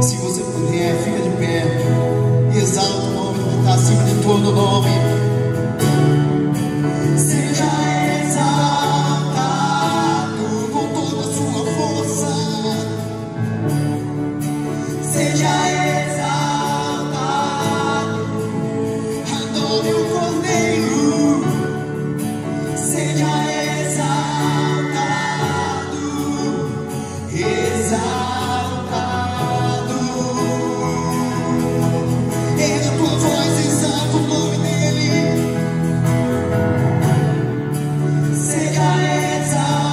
Se você puder, fica de pé e exalta o nome que está acima de todo nome. Seja exaltado com toda a sua força. Seja exaltado, adore o Cordeiro. Seja exaltado, exaltado. Erga a tua voz, exalta o nome dele. Seja exaltado,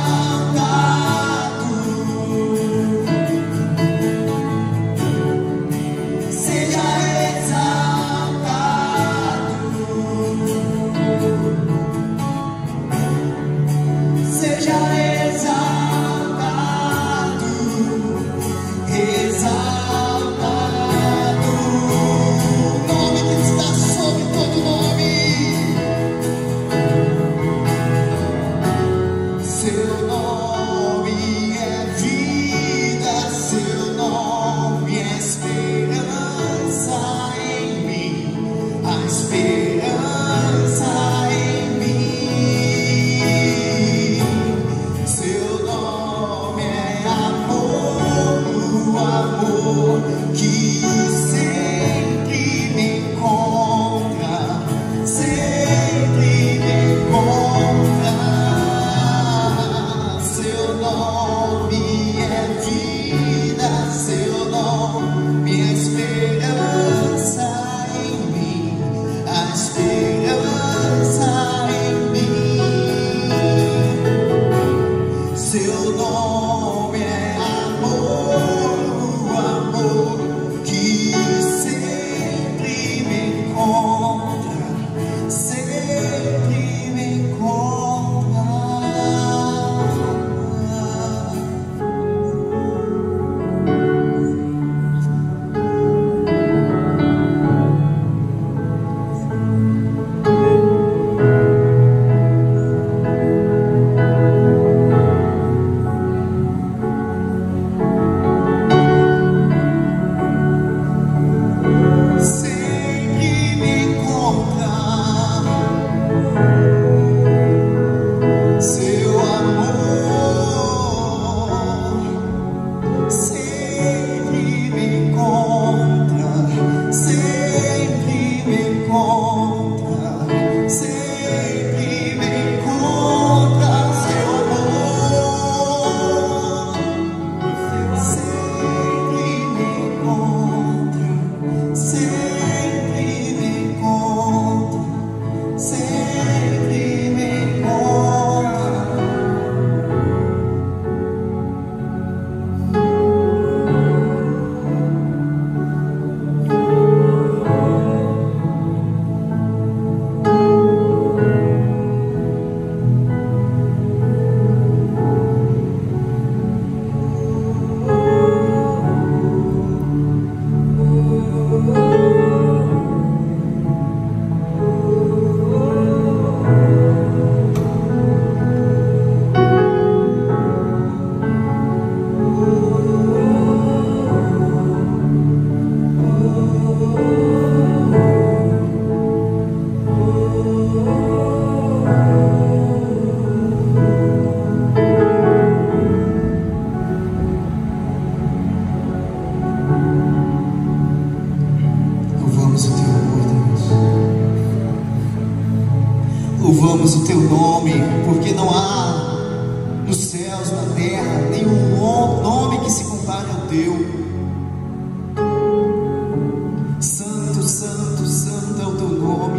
seja exaltado, seja exaltado, exaltado. O nome que está sobre todo nome. Seu nome é vida, seu nome é esperança em mim, a esperança em mim. Seu nome é amor, o amor que sempre me encontra, sempre me encontra. Seu nome é vida, seu nome é esperança em mim, a esperança em mim. Seu nome é amor, o amor que sempre me encontra, sempre me encontra. Sempre me encontra. Seu amor sempre me encontra, sempre me encontra, sempre me encontra. Seu amor sempre me encontra, sempre me encontra, sempre me encontra. Louvamos o teu amor, Deus. Louvamos o teu nome, porque não há nos céus, na terra, nenhum nome que se compare ao teu. Santo, santo, santo é o teu nome.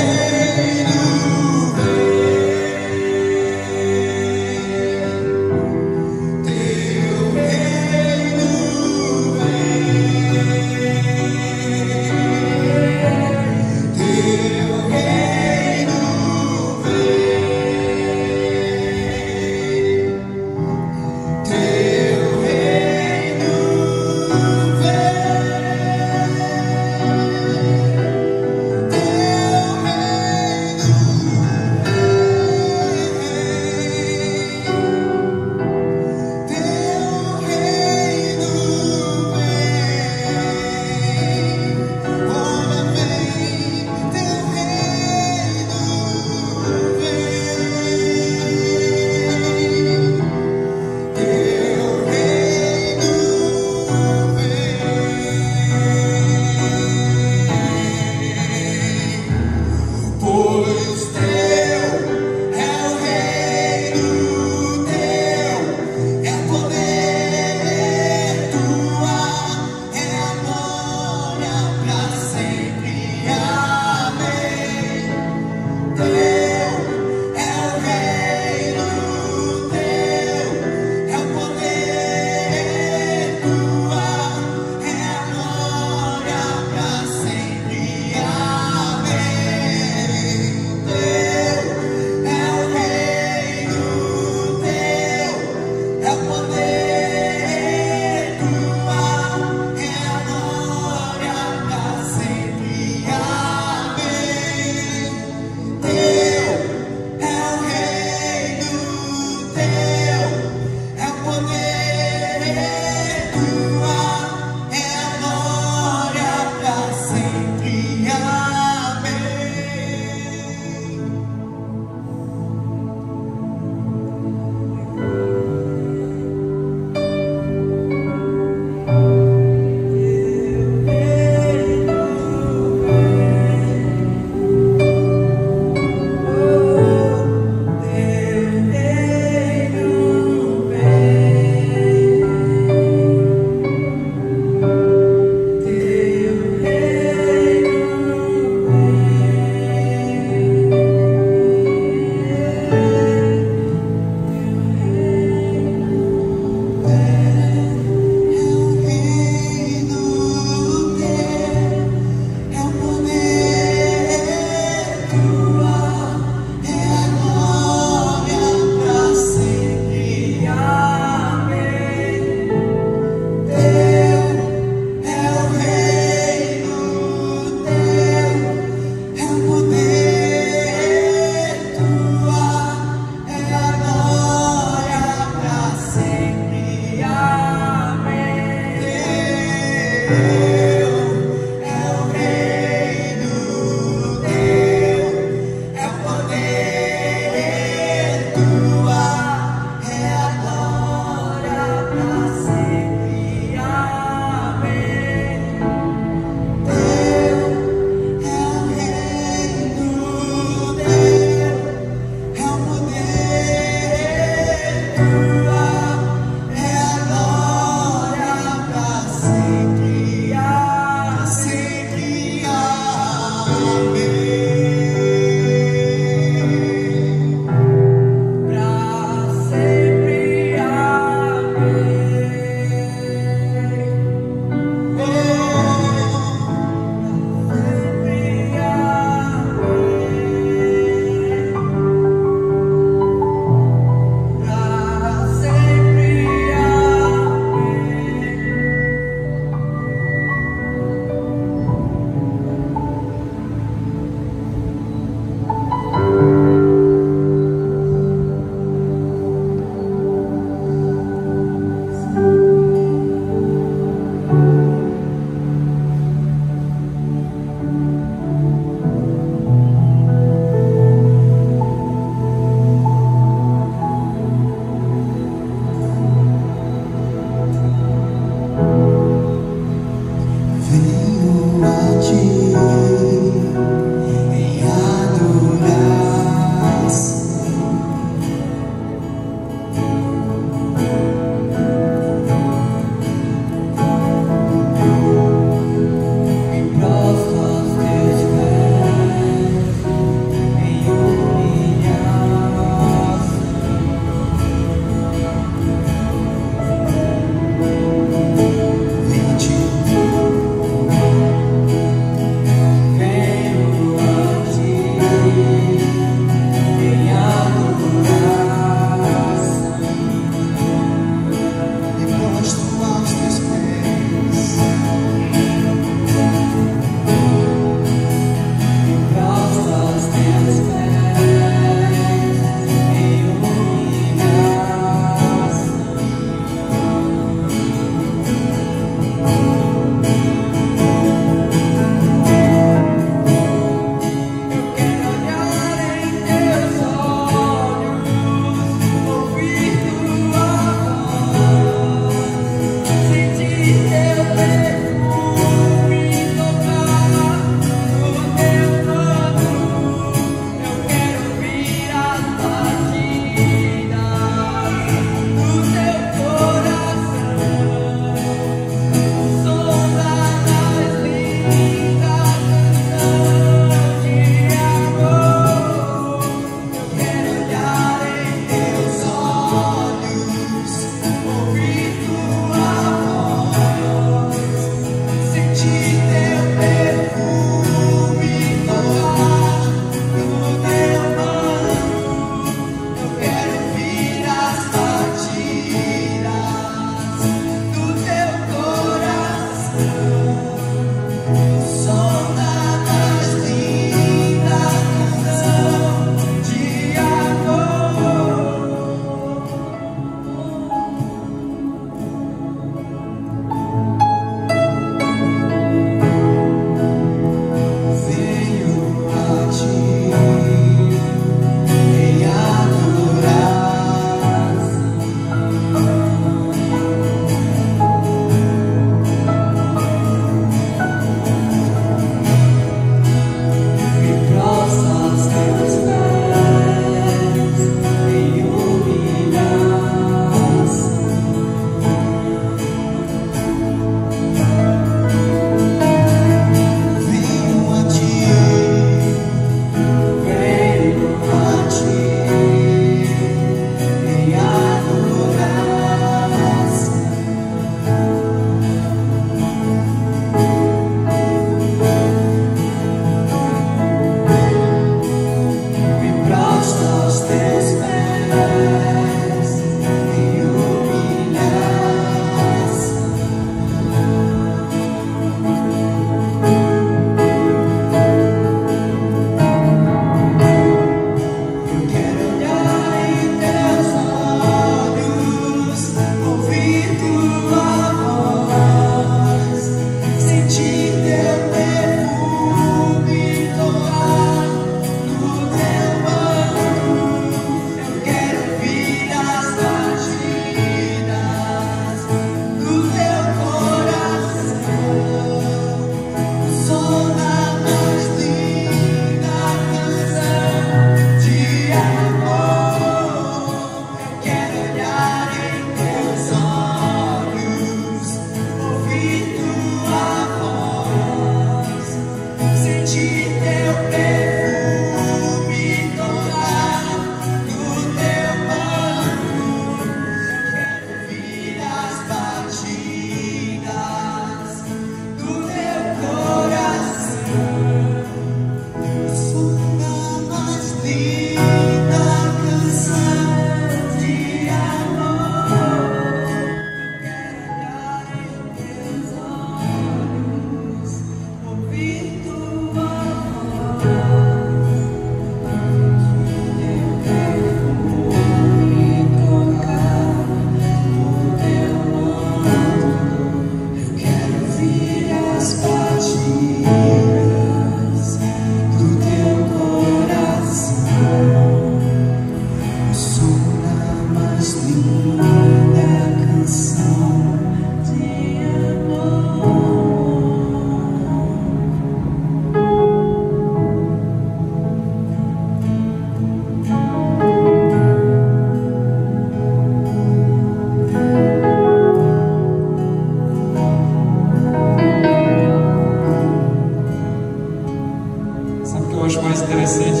eu acho mais interessante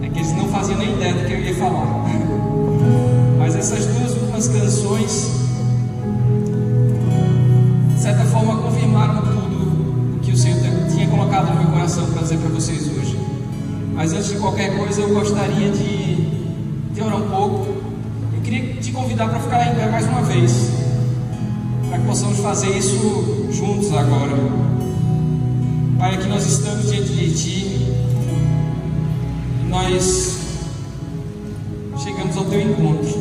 é que eles não faziam nem ideia do que eu ia falar. Mas essas duas últimas canções, de certa forma, confirmaram tudo o que o Senhor tinha colocado no meu coração para dizer para vocês hoje. Mas antes de qualquer coisa, eu gostaria de orar um pouco. Eu queria te convidar para ficar em pé mais uma vez, para que possamos fazer isso juntos agora. Pai, aqui nós estamos diante de Ti e nós chegamos ao Teu encontro.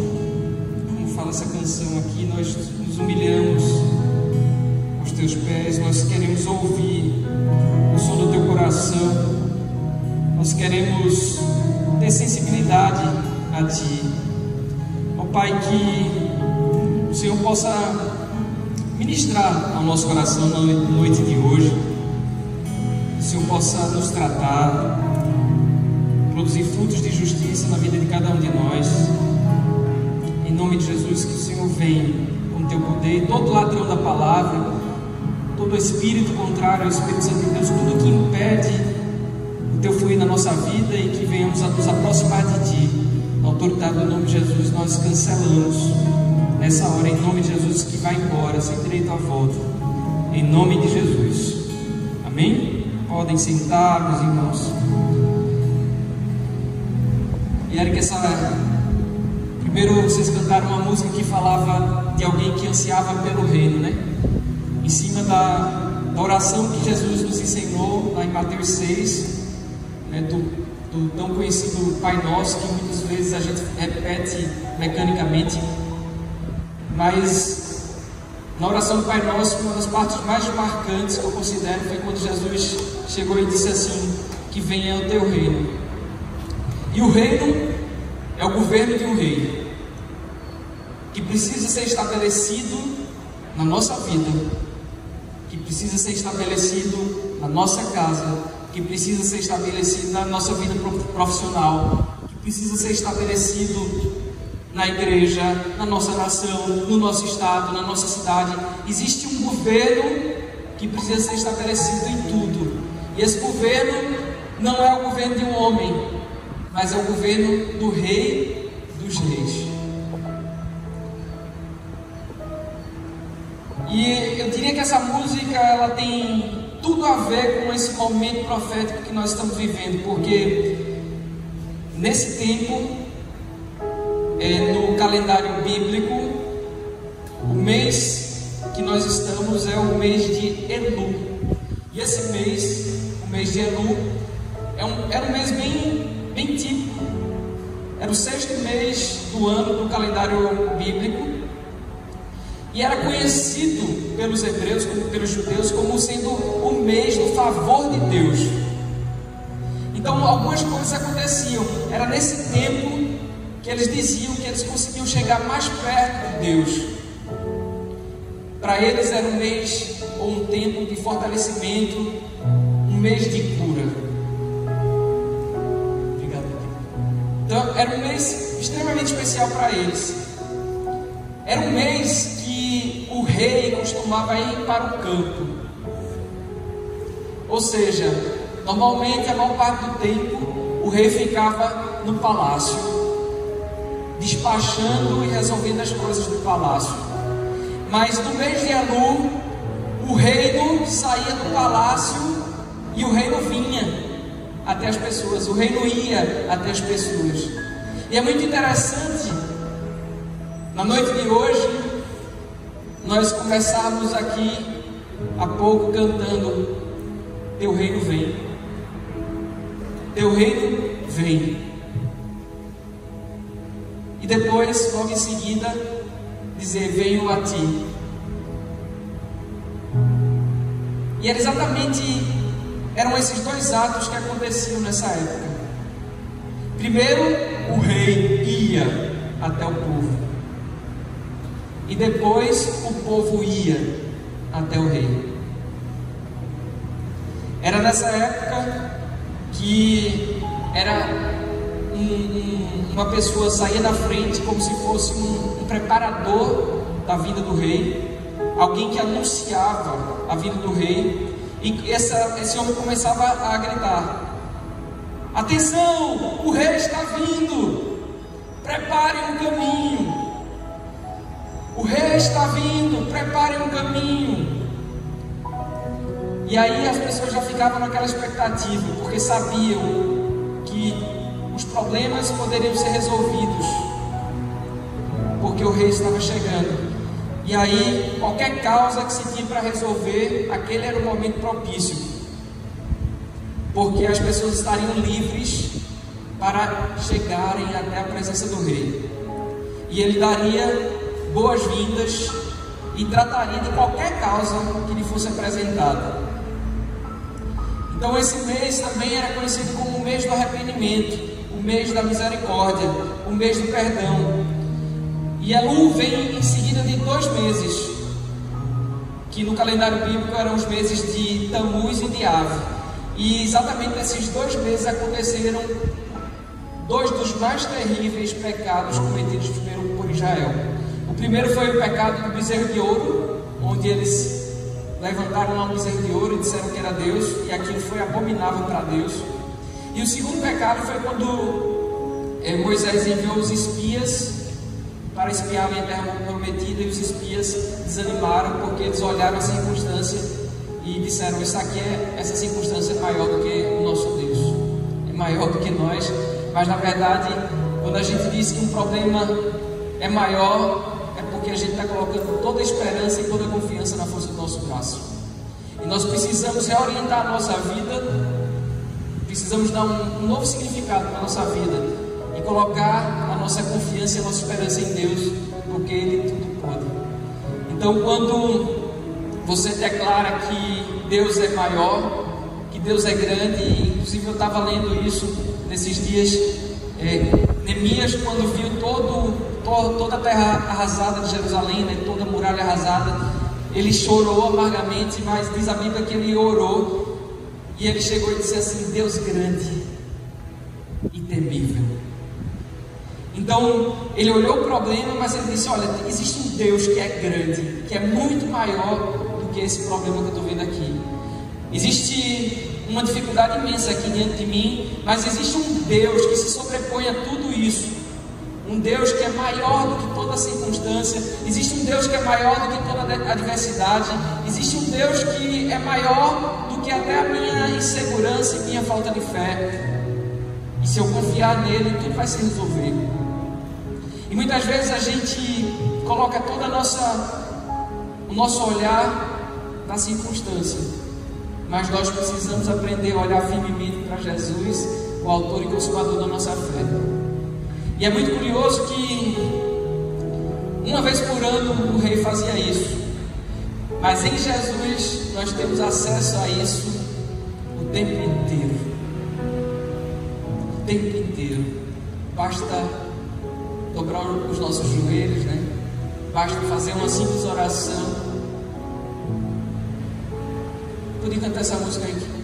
Como fala essa canção aqui, nós nos humilhamos aos Teus pés, nós queremos ouvir o som do Teu coração, nós queremos ter sensibilidade a Ti. Ó Pai, que o Senhor possa ministrar ao nosso coração na noite de hoje, que o Senhor possa nos tratar, produzir frutos de justiça na vida de cada um de nós. Em nome de Jesus, que o Senhor venha com o Teu poder, todo ladrão da palavra, todo espírito contrário ao Espírito Santo de Deus, tudo que impede o Teu fluir na nossa vida e que venhamos a nos aproximar de Ti, na autoridade do nome de Jesus, nós cancelamos nessa hora, em nome de Jesus, que vai embora sem direito à volta, em nome de Jesus, amém? Podem sentar, meus irmãos. E era que primeiro vocês cantaram uma música que falava de alguém que ansiava pelo reino, né? Em cima da oração que Jesus nos ensinou lá em Mateus 6, né? Do tão conhecido Pai Nosso, que muitas vezes a gente repete mecanicamente, mas na oração do Pai Nosso, uma das partes mais marcantes que eu considero foi quando Jesus chegou e disse assim: que venha o Teu reino. E o reino é o governo de um rei, que precisa ser estabelecido na nossa vida, que precisa ser estabelecido na nossa casa, que precisa ser estabelecido na nossa vida profissional, que precisa ser estabelecido na igreja, na nossa nação, no nosso estado, na nossa cidade. Existe um governo que precisa ser estabelecido em tudo, e esse governo não é o governo de um homem, mas é o governo do Rei dos Reis. E eu diria que essa música ela tem tudo a ver com esse momento profético que nós estamos vivendo, porque nesse tempo, no calendário bíblico, o mês que nós estamos é o mês de Elu. E esse mês, o mês de Elu, era um mês bem típico. Era o 6º mês do ano do calendário bíblico, e era conhecido pelos hebreus, pelos judeus, como sendo o mês do favor de Deus. Então algumas coisas aconteciam. Era nesse tempo que eles diziam que eles conseguiam chegar mais perto de Deus. Para eles era um mês ou um tempo de fortalecimento, um mês de cura. Obrigado. Então era um mês extremamente especial para eles. Era um mês que o rei costumava ir para o campo. Ou seja, normalmente a maior parte do tempo o rei ficava no palácio, despachando e resolvendo as coisas do palácio. Mas no mês de Elu, o reino saía do palácio e o reino vinha até as pessoas, o reino ia até as pessoas. E é muito interessante, na noite de hoje, nós começamos aqui há pouco cantando: Teu reino vem, Teu reino vem. E depois, logo em seguida, dizer: venho a Ti. E era eram esses dois atos que aconteciam nessa época. Primeiro, o rei ia até o povo, e depois o povo ia até o rei. Era nessa época que uma pessoa saía da frente como se fosse um preparador da vinda do rei, alguém que anunciava a vinda do rei. E esse homem começava a gritar: atenção, o rei está vindo, preparem um caminho. O rei está vindo, preparem um caminho. E aí as pessoas já ficavam naquela expectativa, porque sabiam que os problemas poderiam ser resolvidos, porque o rei estava chegando. E aí qualquer causa que se tinha para resolver, aquele era o momento propício, porque as pessoas estariam livres para chegarem até a presença do rei. E ele daria boas-vindas e trataria de qualquer causa que lhe fosse apresentada. Então esse mês também era conhecido como o mês do arrependimento, o mês da misericórdia, o mês do perdão. E Elul vem em seguida de 2 meses, que no calendário bíblico eram os meses de Tamuz e de Av. E exatamente nesses 2 meses aconteceram 2 dos mais terríveis pecados cometidos primeiro por Israel. O primeiro foi o pecado do bezerro de ouro, onde eles levantaram lá um bezerro de ouro e disseram que era Deus, e aquilo foi abominável para Deus. E o segundo pecado foi quando Moisés enviou os espias para espiarem a terra prometida, e os espias desanimaram porque eles olharam a circunstância e disseram: essa circunstância é maior do que o nosso Deus, é maior do que nós. Mas na verdade, quando a gente diz que um problema é maior, é porque a gente está colocando toda a esperança e toda a confiança na força do nosso braço. E nós precisamos reorientar a nossa vida, precisamos dar um novo significado para a nossa vida e colocar a nossa confiança e a nossa esperança em Deus, porque Ele tudo pode. Então, quando você declara que Deus é maior, que Deus é grande, e inclusive eu estava lendo isso nesses dias, Neemias, quando viu toda a terra arrasada de Jerusalém, né, toda a muralha arrasada, ele chorou amargamente, mas diz a Bíblia que ele orou, e ele chegou e disse assim: Deus grande e temível. Então ele olhou o problema, mas ele disse: olha, existe um Deus que é grande, que é muito maior do que esse problema que eu estou vendo aqui. Existe uma dificuldade imensa aqui diante de mim, mas existe um Deus que se sobrepõe a tudo isso. Um Deus que é maior do que toda circunstância. Existe um Deus que é maior do que toda adversidade. Existe um Deus que é maior do que até a minha insegurança e minha falta de fé. E se eu confiar nele, tudo vai se resolver. E muitas vezes a gente coloca todo o nosso olhar na circunstância, mas nós precisamos aprender a olhar firmemente para Jesus, o autor e consumador da nossa fé. E é muito curioso que uma vez por ano o rei fazia isso, mas em Jesus nós temos acesso a isso o tempo inteiro. O tempo inteiro. Basta dobrar os nossos joelhos, né? Basta fazer uma simples oração. Podia cantar essa música aí?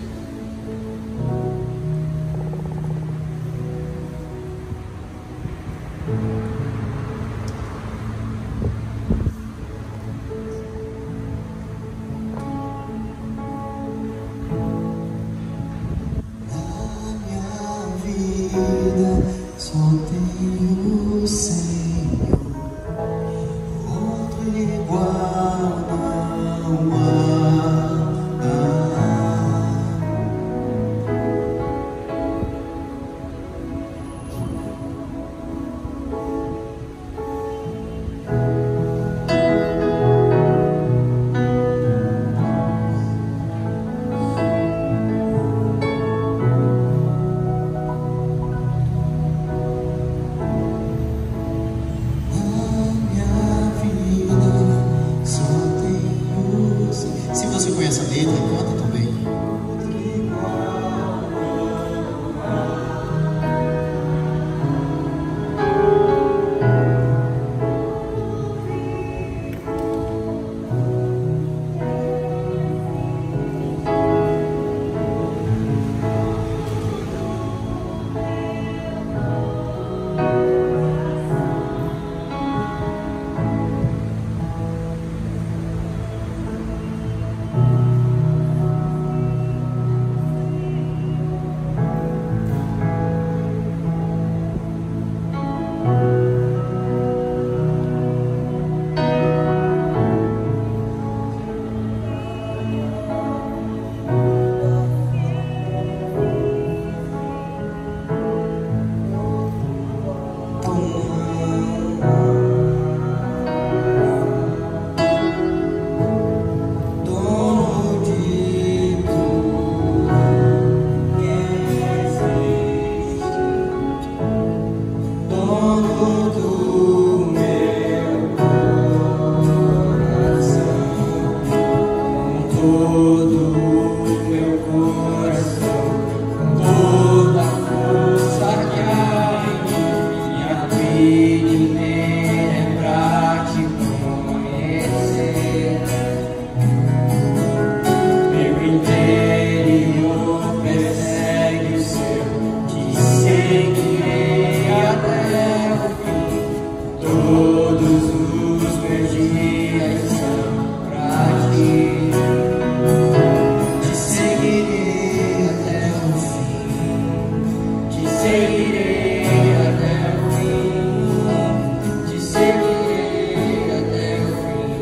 seguirei até o fim, te seguirei até o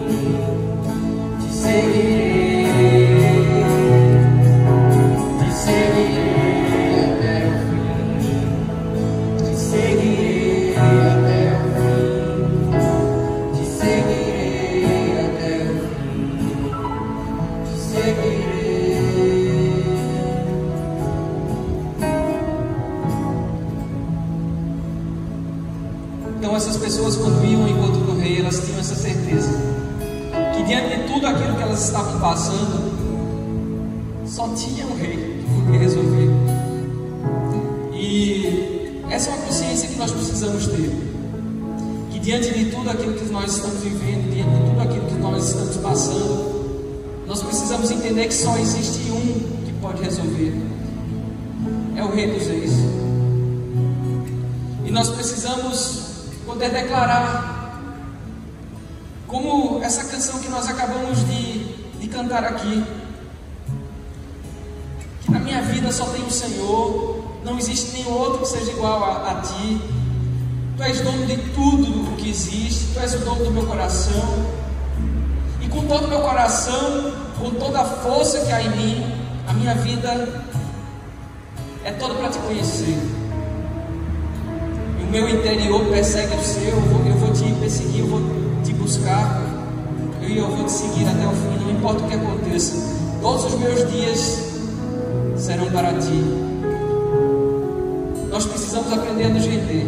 fim, te seguirei, te seguirei até o fim, te seguirei até o fim, te seguirei até o fim, te seguirei. Então essas pessoas, quando iam ao encontro do rei, elas tinham essa certeza que diante de tudo aquilo que elas estavam passando, só tinha um rei que podia resolver. E essa é uma consciência que nós precisamos ter, que diante de tudo aquilo que nós estamos vivendo, diante de tudo aquilo que nós estamos passando, nós precisamos entender que só existe um que pode resolver, é o Rei dos Reis. E nós precisamos poder declarar, como essa canção que nós acabamos de cantar aqui, que na minha vida só tem o Senhor, não existe nenhum outro que seja igual a Ti. Tu és dono de tudo o que existe, Tu és o dono do meu coração, e com todo o meu coração, com toda a força que há em mim, a minha vida é toda para Te conhecer. O meu interior persegue o seu, eu vou te perseguir, eu vou te buscar, eu vou te seguir até o fim, não importa o que aconteça. Todos os meus dias serão para Ti. Nós precisamos aprender a nos render.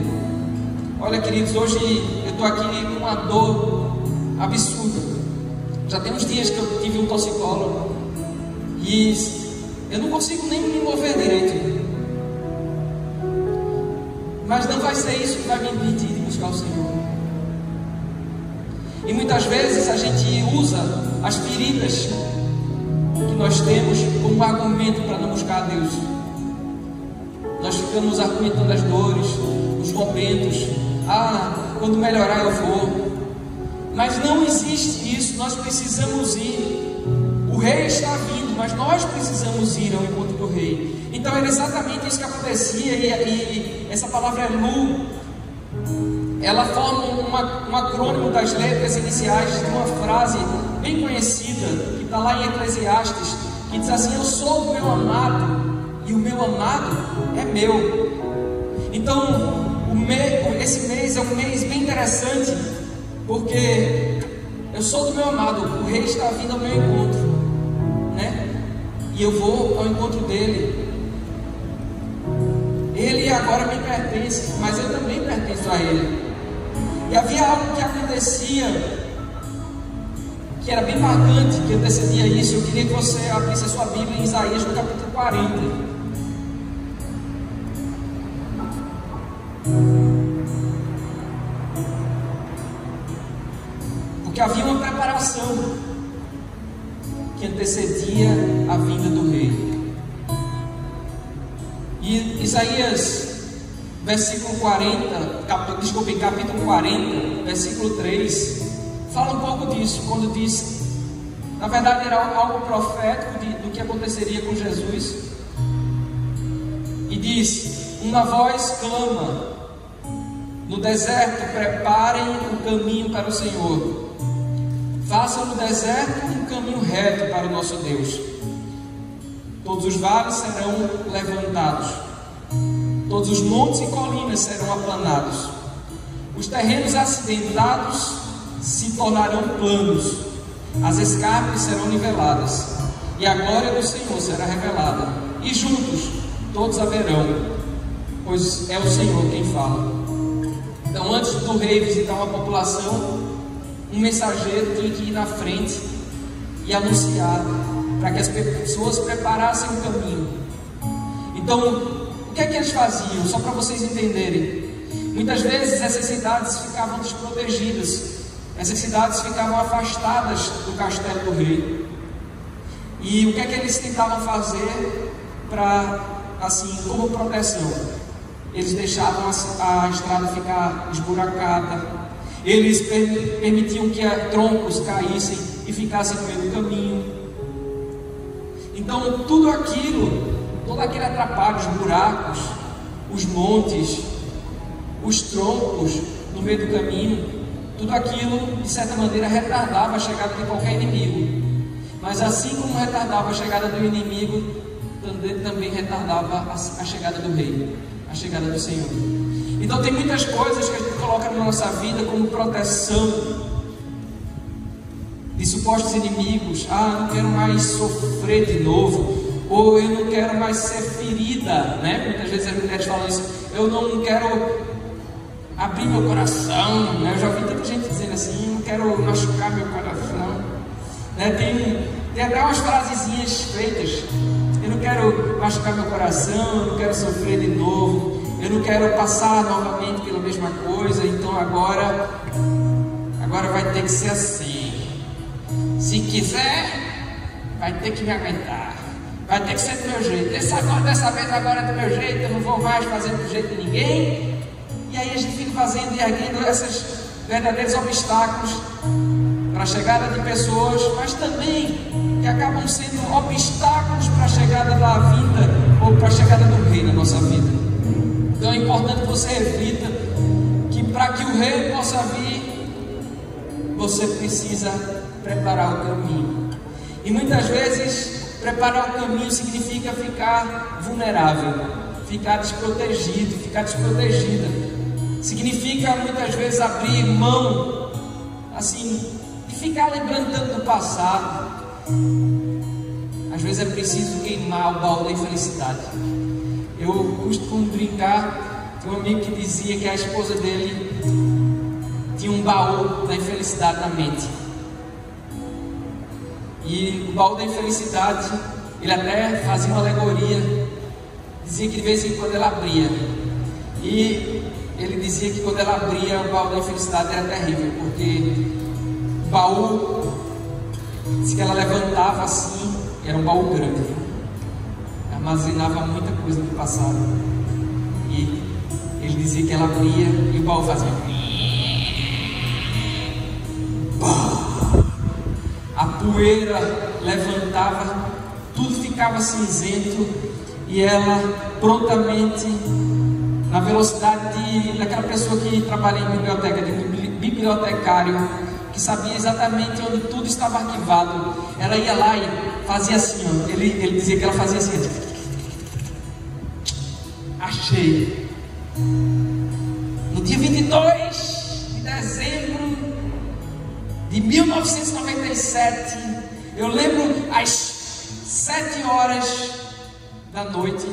Olha, queridos, hoje eu estou aqui com uma dor absurda. Já tem uns dias que eu tive um toxicólogo e eu não consigo nem me mover direito. Mas não vai ser isso que vai me impedir de buscar o Senhor. E muitas vezes a gente usa as feridas que nós temos como argumento para não buscar a Deus. Nós ficamos argumentando as dores, os momentos. Quando melhorar eu vou. Mas não existe isso. Nós precisamos ir. O rei está vindo, mas nós precisamos ir ao encontro do rei. Então era exatamente isso que acontecia. E essa palavra Elu, ela forma um acrônimo das letras iniciais de uma frase bem conhecida, que está lá em Eclesiastes, que diz assim: eu sou o meu amado, e o meu amado é meu. Então esse mês é um mês bem interessante, porque eu sou do meu amado, o rei está vindo ao meu encontro, né? E eu vou ao encontro dele. Ele agora me pertence, mas eu também pertenço a ele. E havia algo que acontecia, que era bem marcante, que antecedia isso. Eu queria que você abrisse a sua Bíblia em Isaías, no capítulo 40. Porque havia uma preparação que antecedia a vinda do rei. E Isaías, capítulo 40, versículo 3, fala um pouco disso, quando diz, na verdade era algo profético do que aconteceria com Jesus. E diz: uma voz clama no deserto, preparem o caminho para o Senhor, façam no deserto um caminho reto para o nosso Deus. Todos os vales serão levantados, todos os montes e colinas serão aplanados, os terrenos acidentados se tornarão planos, as escarpas serão niveladas, e a glória do Senhor será revelada, e juntos todos a verão, pois é o Senhor quem fala. Então, antes do rei visitar uma população, um mensageiro tinha que ir na frente e anunciar, para que as pessoas preparassem o caminho. Então, o que é que eles faziam? Só para vocês entenderem. Muitas vezes essas cidades ficavam desprotegidas, essas cidades ficavam afastadas do castelo do rei. E o que é que eles tentavam fazer para, assim, como proteção? Eles deixavam a estrada ficar esburacada, eles permitiam que troncos caíssem e ficassem no meio do caminho. Então tudo aquilo, todo aquele atrapalho, os buracos, os montes, os troncos no meio do caminho, tudo aquilo de certa maneira retardava a chegada de qualquer inimigo. Mas assim como retardava a chegada do inimigo, também retardava a chegada do rei, a chegada do Senhor. Então tem muitas coisas que a gente coloca na nossa vida como proteção de supostos inimigos. Não quero mais sofrer de novo, ou eu não quero mais ser ferida, né? Muitas vezes as mulheres falam isso, eu não quero abrir meu coração, né? Eu já ouvi tanta gente dizendo assim, não quero machucar meu coração, né? Tem até umas frasezinhas feitas, eu não quero machucar meu coração, eu não quero sofrer de novo, eu não quero passar novamente pela mesma coisa, então agora vai ter que ser assim. Se quiser, vai ter que me aguentar, vai ter que ser do meu jeito. Dessa vez agora é do meu jeito, eu não vou mais fazer do jeito de ninguém. E aí a gente fica fazendo e erguendo esses verdadeiros obstáculos para a chegada de pessoas, mas também que acabam sendo obstáculos para a chegada da vinda ou para a chegada do rei na nossa vida. Então é importante que você reflita que para que o rei possa vir, você precisa preparar o caminho. E muitas vezes preparar o caminho significa ficar vulnerável, ficar desprotegido, ficar desprotegida. Significa muitas vezes abrir mão, assim, de ficar lembrando tanto do passado. Às vezes é preciso queimar o baú da infelicidade. Eu costumo brincar, tem um amigo que dizia que a esposa dele tinha um baú da infelicidade na mente. E o baú da infelicidade, ele até fazia uma alegoria, dizia que de vez em quando ela abria. E ele dizia que quando ela abria o baú da infelicidade era terrível, porque o baú, se ela levantava assim, era um baú grande, armazenava muita coisa do passado. E ele dizia que ela abria e o baú fazia. A poeira levantava, tudo ficava cinzento e ela prontamente, na velocidade daquela pessoa que trabalha em biblioteca, de bibliotecário, que sabia exatamente onde tudo estava arquivado, ela ia lá e fazia assim, ó. Ele dizia que ela fazia assim, achei. No dia 22 de dezembro de 1997, eu lembro às 7 horas da noite,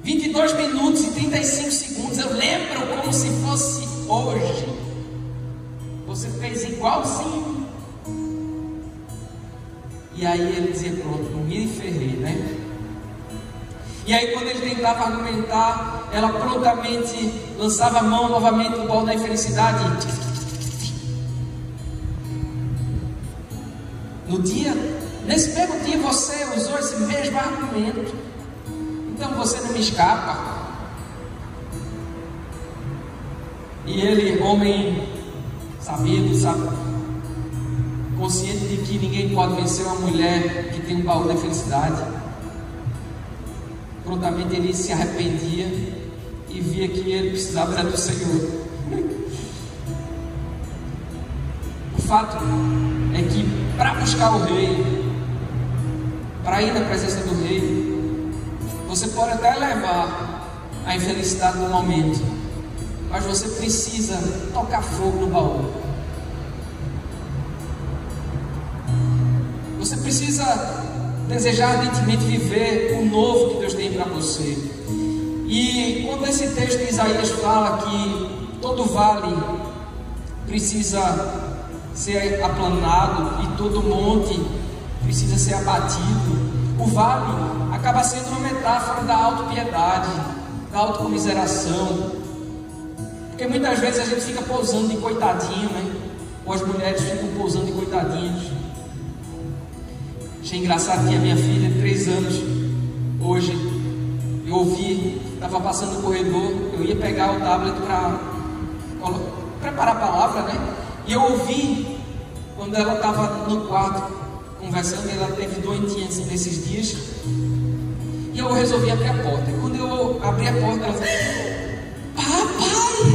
22 minutos e 35 segundos, eu lembro como se fosse hoje. Você fez igualzinho. E aí ele dizia, pronto, não me ferrei, né? E aí quando ele tentava argumentar, ela prontamente lançava a mão novamente no baú da infelicidade. Nesse mesmo dia você usou esse mesmo argumento. Então você não me escapa. E ele, homem sabido, sabe, consciente de que ninguém pode vencer uma mulher que tem um baú da felicidade, prontamente ele se arrependia e via que ele precisava do Senhor. O fato é que para buscar o rei, para ir na presença do rei, você pode até levar a infelicidade no momento, mas você precisa tocar fogo no baú. Você precisa desejar ardentemente viver o novo que Deus tem para você. E quando esse texto de Isaías fala que todo vale precisa ser aplanado e todo monte precisa ser abatido, o vale acaba sendo uma metáfora da autopiedade, da autocomiseração. Porque muitas vezes a gente fica pousando de coitadinho, né? Ou as mulheres ficam pousando de coitadinhos. Achei engraçado que a minha filha de 3 anos, hoje, eu ouvi, estava passando no corredor, eu ia pegar o tablet para preparar a palavra, né? E eu ouvi, quando ela estava no quarto, conversando, ela teve doentinha assim, nesses dias, e eu resolvi abrir a porta. Quando eu abri a porta, ela disse: papai,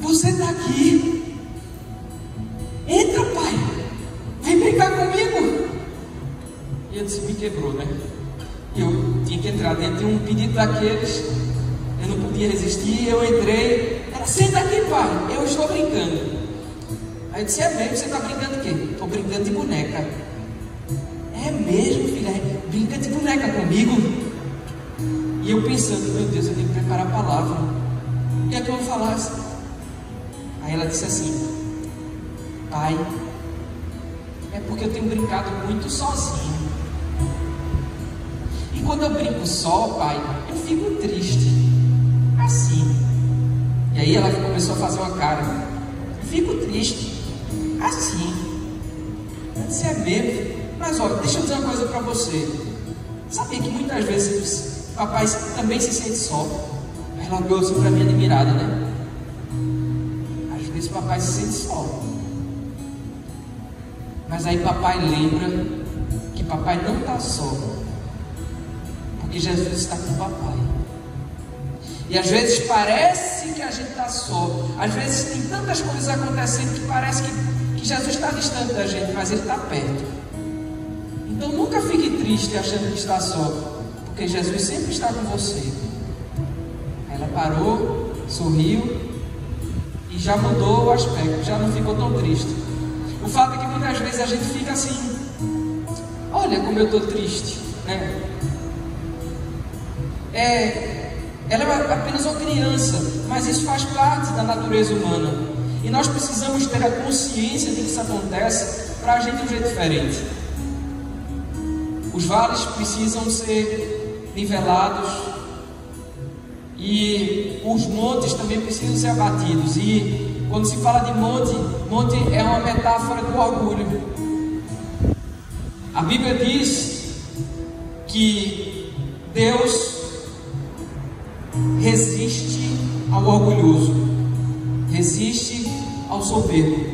você está aqui? Entra, pai, vem brincar comigo. E eu disse: me quebrou, né? Eu tinha que entrar dentro de um pedido daqueles, eu não podia resistir, eu entrei. Ela: senta aqui, pai, eu estou brincando. Aí eu disse: é mesmo? Você está brincando de quê? Estou brincando de boneca. É mesmo, filha? Brinca de boneca comigo? E eu pensando: meu Deus, eu tenho que preparar a palavra. O que é que eu vou falar? Aí ela disse assim: pai, é porque eu tenho brincado muito sozinho. E quando eu brinco só, pai, eu fico triste. Assim. E aí ela começou a fazer uma cara: eu fico triste. Assim. Eu disse: é mesmo? Mas olha, deixa eu dizer uma coisa para você. Sabia que muitas vezes papai também se sente só? Aí ela olhou assim para mim admirada, né? Às vezes papai se sente só. Mas aí papai lembra que papai não está só, porque Jesus está com papai. E às vezes parece que a gente está só. Às vezes tem tantas coisas acontecendo que parece que Jesus está distante da gente, mas Ele está perto. Então nunca fique triste achando que está só, porque Jesus sempre está com você. Aí ela parou, sorriu e já mudou o aspecto, já não ficou tão triste. O fato é que muitas vezes a gente fica assim: olha como eu estou triste, né? Ela é apenas uma criança, mas isso faz parte da natureza humana. E nós precisamos ter a consciência de que isso acontece para agir de um jeito diferente. Os vales precisam ser nivelados e os montes também precisam ser abatidos. E quando se fala de monte, monte é uma metáfora do orgulho. A Bíblia diz que Deus resiste ao orgulhoso, resiste ao soberbo,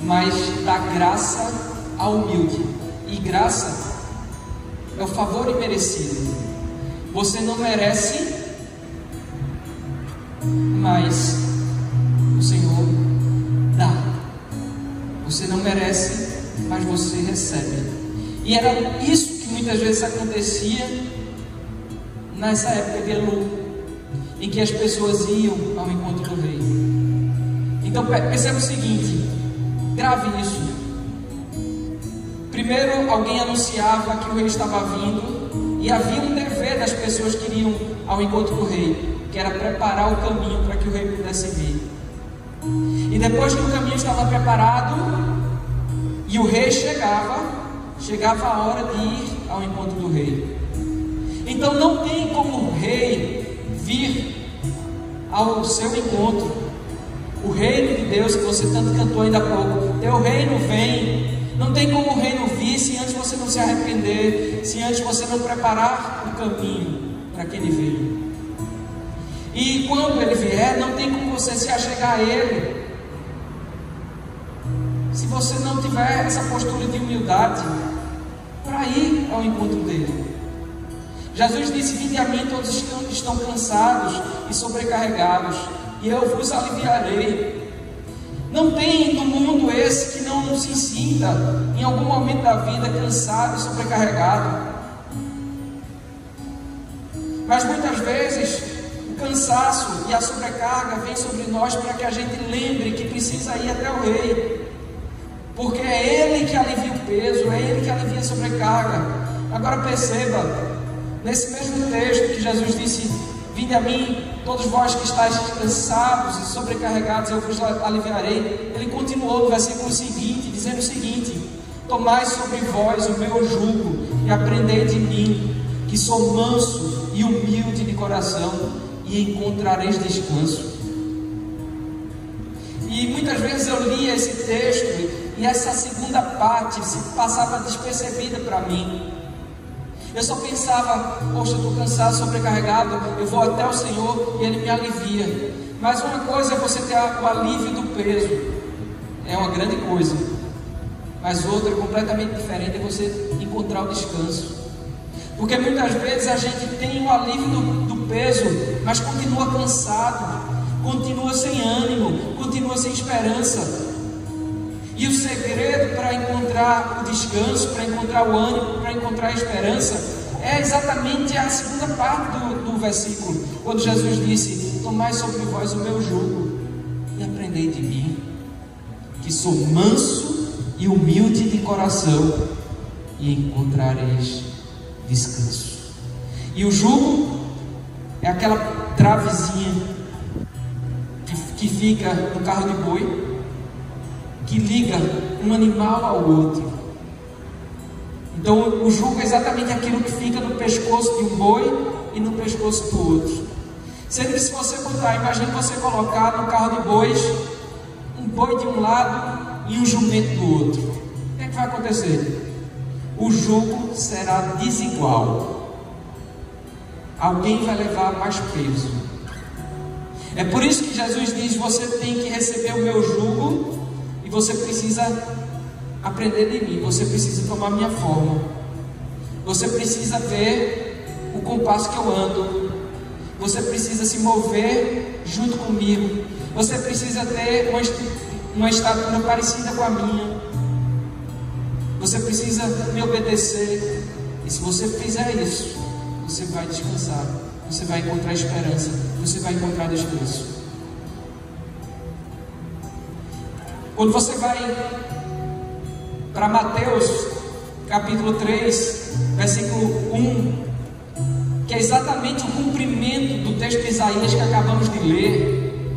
mas dá graça ao humilde. E graça é o favor imerecido. Você não merece, mas o Senhor dá. Você não merece, mas você recebe. E era isso que muitas vezes acontecia nessa época de Elu, em que as pessoas iam ao encontro do rei. Então perceba o seguinte, grave isso. Primeiro, alguém anunciava que o rei estava vindo, e havia um dever das pessoas que iriam ao encontro do rei, que era preparar o caminho para que o rei pudesse vir. E depois que o caminho estava preparado e o rei chegava a hora de ir ao encontro do rei. Então não tem como o rei vir ao seu encontro. O reino de Deus que você tanto cantou ainda há pouco, teu reino vem. Não tem como o reino vir se antes você não se arrepender, se antes você não preparar o caminho para que ele venha. E quando ele vier, não tem como você se achegar a ele se você não tiver essa postura de humildade para ir ao encontro dele. Jesus disse: vinde a mim todos que estão cansados e sobrecarregados, e eu vos aliviarei. Não tem no mundo esse que não se sinta em algum momento da vida cansado e sobrecarregado. Mas muitas vezes o cansaço e a sobrecarga vem sobre nós para que a gente lembre que precisa ir até o rei, porque é ele que alivia o peso, é ele que alivia a sobrecarga. Agora perceba, nesse mesmo texto que Jesus disse: vinde a mim, todos vós que estáis cansados e sobrecarregados, eu vos aliviarei. Ele continuou no versículo seguinte, dizendo o seguinte: tomai sobre vós o meu jugo e aprendei de mim, que sou manso e humilde de coração, e encontrareis descanso. E muitas vezes eu lia esse texto e essa segunda parte se passava despercebida para mim. Eu só pensava: poxa, eu estou cansado, sobrecarregado, eu vou até o Senhor e Ele me alivia. Mas uma coisa é você ter o alívio do peso, é uma grande coisa. Mas outra, completamente diferente, é você encontrar o descanso. Porque muitas vezes a gente tem o alívio do peso, mas continua cansado, continua sem ânimo, continua sem esperança. E o segredo para encontrar o descanso, para encontrar o ânimo, para encontrar a esperança, é exatamente a segunda parte do versículo, quando Jesus disse: tomai sobre vós o meu jugo e aprendei de mim, que sou manso e humilde de coração, e encontrareis descanso. E o jugo é aquela travezinha que fica no carro de boi, que liga um animal ao outro. Então o jugo é exatamente aquilo que fica no pescoço de um boi e no pescoço do outro. Sendo que se você botar, imagine você colocar no carro de bois um boi de um lado e um jumento do outro, o que é que vai acontecer? O jugo será desigual. Alguém vai levar mais peso. É por isso que Jesus diz: você tem que receber o meu jugo e você precisa aprender de mim, você precisa tomar minha forma, você precisa ver o compasso que eu ando, você precisa se mover junto comigo, você precisa ter uma estatura parecida com a minha, você precisa me obedecer. E se você fizer isso, você vai descansar, você vai encontrar esperança, você vai encontrar descanso. Quando você vai para Mateus capítulo 3, versículo 1, que é exatamente o cumprimento do texto de Isaías que acabamos de ler,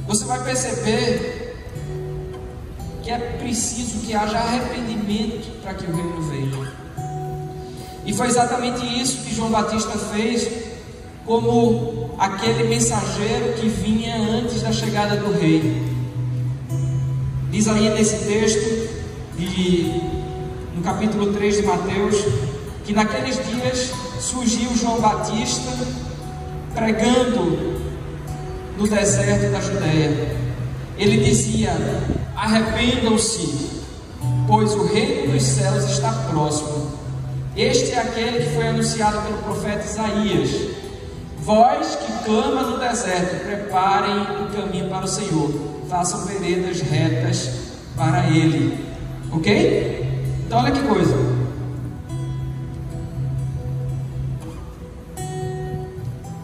você vai perceber que é preciso que haja arrependimento para que o reino venha. E foi exatamente isso que João Batista fez, como aquele mensageiro que vinha antes da chegada do rei. Diz aí nesse texto, no capítulo 3 de Mateus, que naqueles dias surgiu João Batista pregando no deserto da Judéia. Ele dizia: arrependam-se, pois o reino dos céus está próximo. Este é aquele que foi anunciado pelo profeta Isaías: vós que clama no deserto, preparem o caminho para o Senhor, façam veredas retas para Ele. Ok? Então olha que coisa.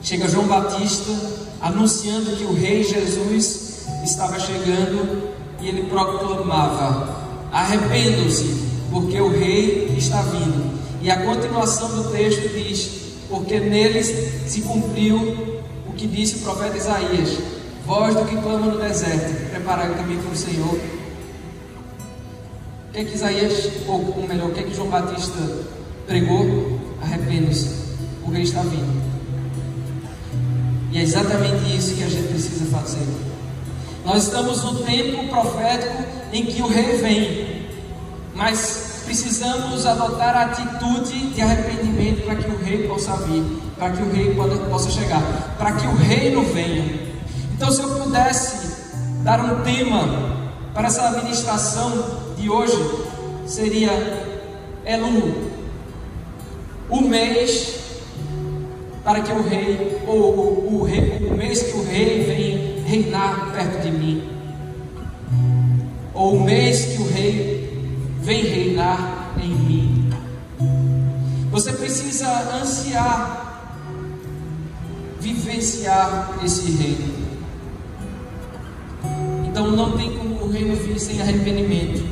Chega João Batista anunciando que o rei Jesus estava chegando, e ele proclamava: arrependam-se, porque o rei está vindo. E a continuação do texto diz: porque neles se cumpriu o que disse o profeta Isaías: voz do que clama no deserto, preparai o caminho para o Senhor. O que é que Isaías, ou melhor, o que é que João Batista pregou? Arrependam-se, o rei está vindo. E é exatamente isso que a gente precisa fazer. Nós estamos no tempo profético em que o rei vem, mas precisamos adotar a atitude de arrependimento para que o rei possa vir, para que o rei possa chegar, para que o reino venha. Então, se eu pudesse dar um tema para essa administração de hoje, seria Elul, o mês para que o rei, ou o mês que o rei vem reinar perto de mim, ou o mês que o rei vem reinar em mim. Você precisa ansiar, vivenciar esse reino. Então não tem como o reino vir sem arrependimento.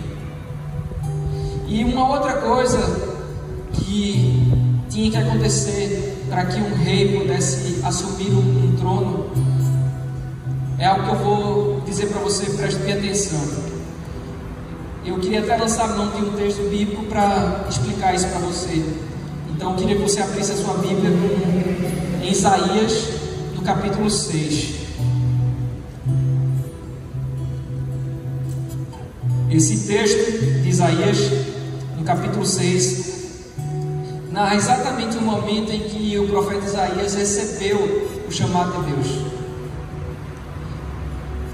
E uma outra coisa que tinha que acontecer para que um rei pudesse assumir um trono é algo que eu vou dizer para você, preste bem atenção. Eu queria até lançar mão de um texto bíblico para explicar isso para você. Então eu queria que você abrisse a sua Bíblia em Isaías, no capítulo 6. Esse texto de Isaías, no capítulo 6, narra exatamente o momento em que o profeta Isaías recebeu o chamado de Deus.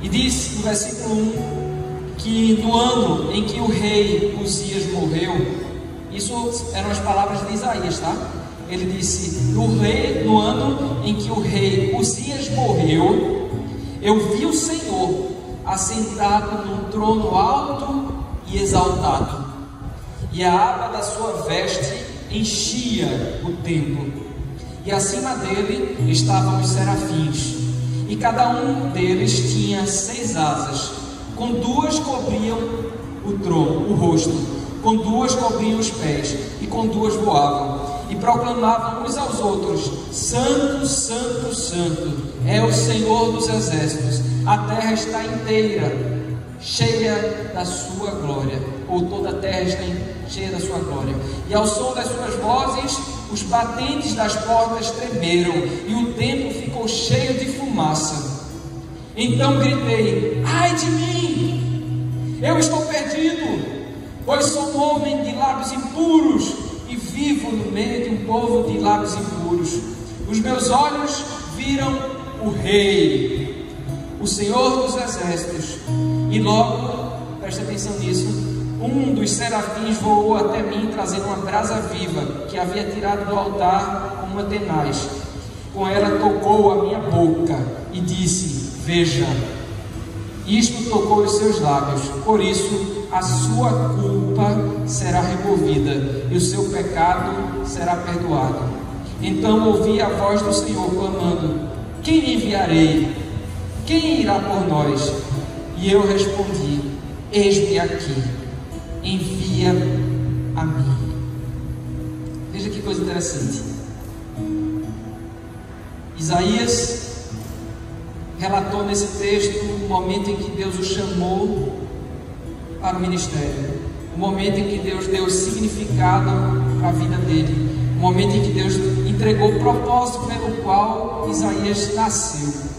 E diz no versículo 1 que no ano em que o rei Uzias morreu, isso eram as palavras de Isaías, tá? ele disse: no ano em que o rei Uzias morreu, eu vi o Senhor assentado num trono alto e exaltado, e a aba da sua veste enchia o templo, e acima dele estavam os serafins, e cada um deles tinha 6 asas, com 2 cobriam o rosto, com 2 cobriam os pés, e com 2 voavam, e proclamavam uns aos outros: Santo, Santo, Santo é o Senhor dos exércitos, a terra está inteira cheia da sua glória, ou toda a terra está cheia da sua glória. E ao som das suas vozes, os batentes das portas tremeram, e o templo ficou cheio de fumaça. Então gritei: ai de mim, eu estou perdido, pois sou um homem de lábios impuros, e vivo no meio de um povo de lábios impuros. Os meus olhos viram o Rei, o Senhor dos exércitos. E logo, preste atenção nisso, um dos serafins voou até mim, trazendo uma brasa viva, que havia tirado do altar com uma tenaz. Com ela tocou a minha boca e disse: veja, isto tocou os seus lábios, por isso a sua culpa será removida e o seu pecado será perdoado. Então ouvi a voz do Senhor clamando: quem enviarei? Quem irá por nós? E eu respondi: eis-me aqui, envia a mim. Veja que coisa interessante. Isaías relatou nesse texto o momento em que Deus o chamou para o ministério, o momento em que Deus deu significado para a vida dele, o momento em que Deus entregou o propósito pelo qual Isaías nasceu.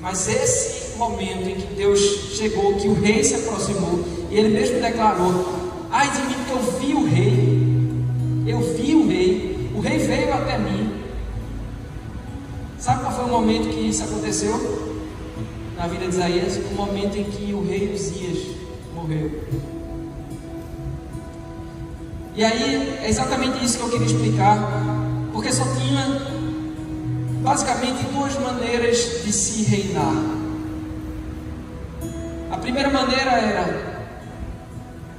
Mas esse momento em que Deus chegou, que o rei se aproximou, e ele mesmo declarou: ai de mim, que eu vi o rei veio até mim. Sabe qual foi o momento que isso aconteceu na vida de Isaías? O momento em que o rei Uzias morreu. E aí é exatamente isso que eu queria explicar, porque só tinha basicamente 2 maneiras de se reinar. A primeira maneira era: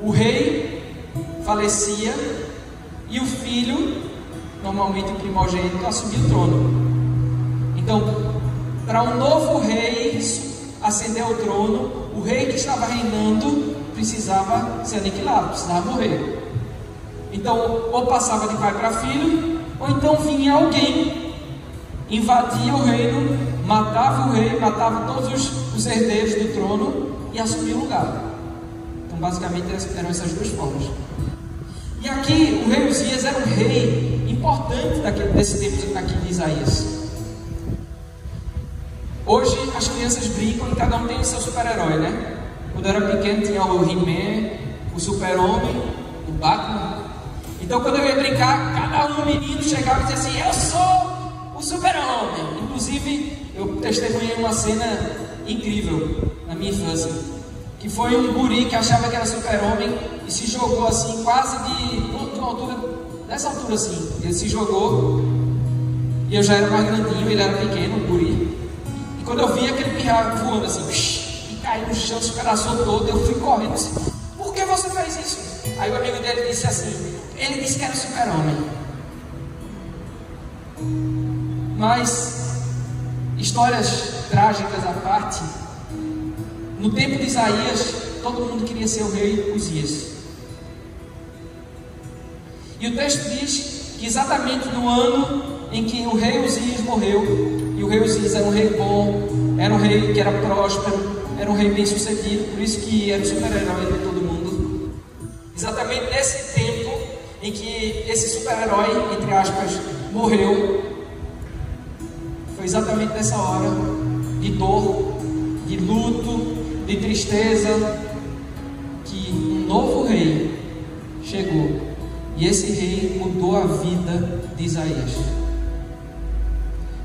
o rei falecia e o filho, normalmente o primogênito, assumia o trono. Então, para um novo rei ascender ao trono, o rei que estava reinando precisava ser aniquilado, precisava morrer. Então, ou passava de pai para filho, ou então vinha alguém, invadia o reino, matava o rei, matava todos os herdeiros do trono e assumia o lugar. Então, basicamente, eram essas 2 formas. E aqui, o rei Uzias era um rei importante desse tempo aqui de Isaías. Hoje, as crianças brincam e cada um tem o seu super-herói, né? Quando eu era pequeno, tinha o He-Man, o Super-Homem, o Batman. Então, quando eu ia brincar, cada um menino chegava e dizia assim: eu sou o Super-Homem. Inclusive, eu testemunhei uma cena incrível na minha infância, que foi um guri que achava que era Super-Homem e se jogou assim, quase de uma altura, dessa altura assim. Ele se jogou e eu já era mais grandinho, ele era pequeno, um guri. E quando eu vi aquele pirraio voando assim, e caiu no chão, se pedaçou todo, eu fui correndo assim: por que você fez isso? Aí o amigo dele disse assim: ele disse que era Super-Homem. Mas, histórias trágicas à parte, no tempo de Isaías, todo mundo queria ser o rei Uzias. E o texto diz que exatamente no ano em que o rei Uzias morreu, e o rei Uzias era um rei bom, era um rei que era próspero, era um rei bem sucedido, por isso que era o super-herói de todo mundo. Exatamente nesse tempo em que esse super-herói, entre aspas, morreu, foi exatamente nessa hora de dor, de luto, de tristeza, que um novo rei chegou. E esse rei mudou a vida de Isaías.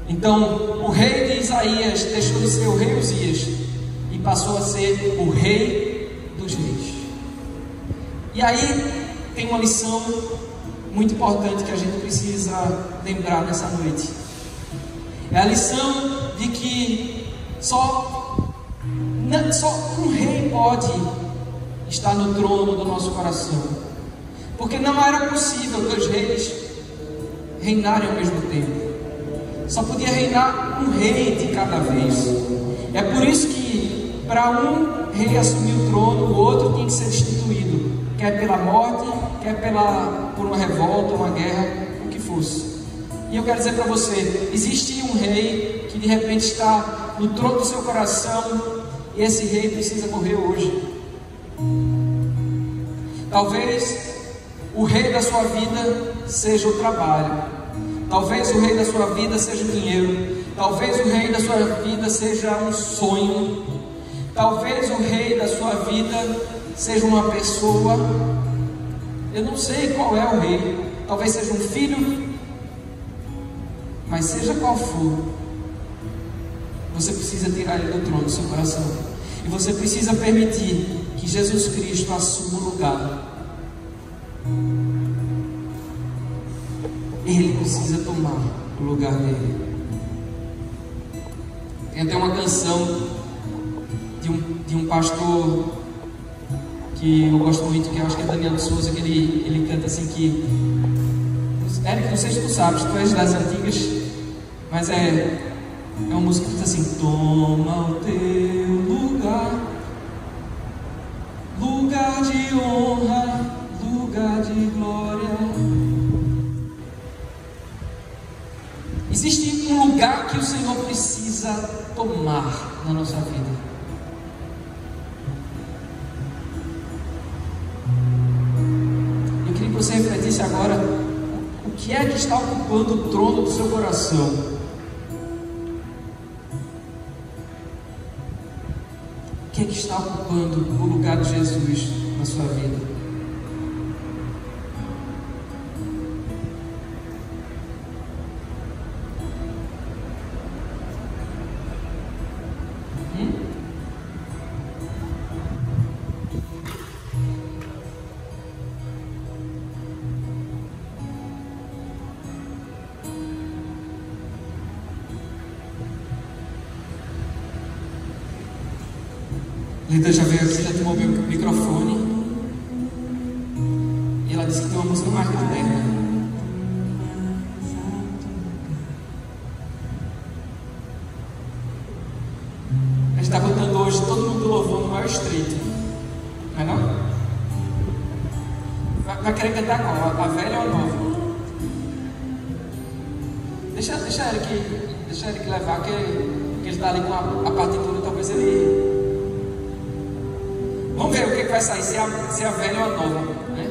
Então, o rei de Isaías deixou de ser o rei Uzias e passou a ser o rei dos reis. E aí tem uma lição muito importante que a gente precisa lembrar nessa noite. É a lição de que só um rei pode estar no trono do nosso coração, porque não era possível 2 reis reinarem ao mesmo tempo. Só podia reinar um rei de cada vez. É por isso que para um rei assumir o trono, o outro tinha que ser destituído, quer pela morte, quer por uma revolta, uma guerra, o que fosse. E eu quero dizer para você, existe um rei que de repente está no trono do seu coração, e esse rei precisa morrer hoje. Talvez o rei da sua vida seja o trabalho, talvez o rei da sua vida seja o dinheiro, talvez o rei da sua vida seja um sonho, talvez o rei da sua vida seja uma pessoa. Eu não sei qual é o rei, talvez seja um filho, mas seja qual for, você precisa tirar ele do trono do seu coração, e você precisa permitir que Jesus Cristo assuma o lugar. Ele precisa tomar o lugar dele. Tem até uma canção de um pastor que eu gosto muito, que eu acho que é Daniel de Souza, que ele canta assim que... Eric, não sei se tu sabes, tu és das antigas, mas é uma música que diz assim: toma o teu lugar, lugar de honra, lugar de glória. Existe um lugar que o Senhor precisa tomar na nossa vida. Eu queria que você refletisse agora: o que é que está ocupando o trono do seu coração? O que é que está ocupando o lugar de Jesus na sua vida? Lida já veio aqui, já tomou meu microfone, e ela disse que tem uma música mais moderna. A gente está botando hoje todo mundo louvando o maior estreito, não é não? Vai querer cantar qual? A velha ou a nova? Deixa ele levar, que ele está ali com a partitura, talvez ele... Vamos ver o que vai sair, se é a velha ou a nova, né?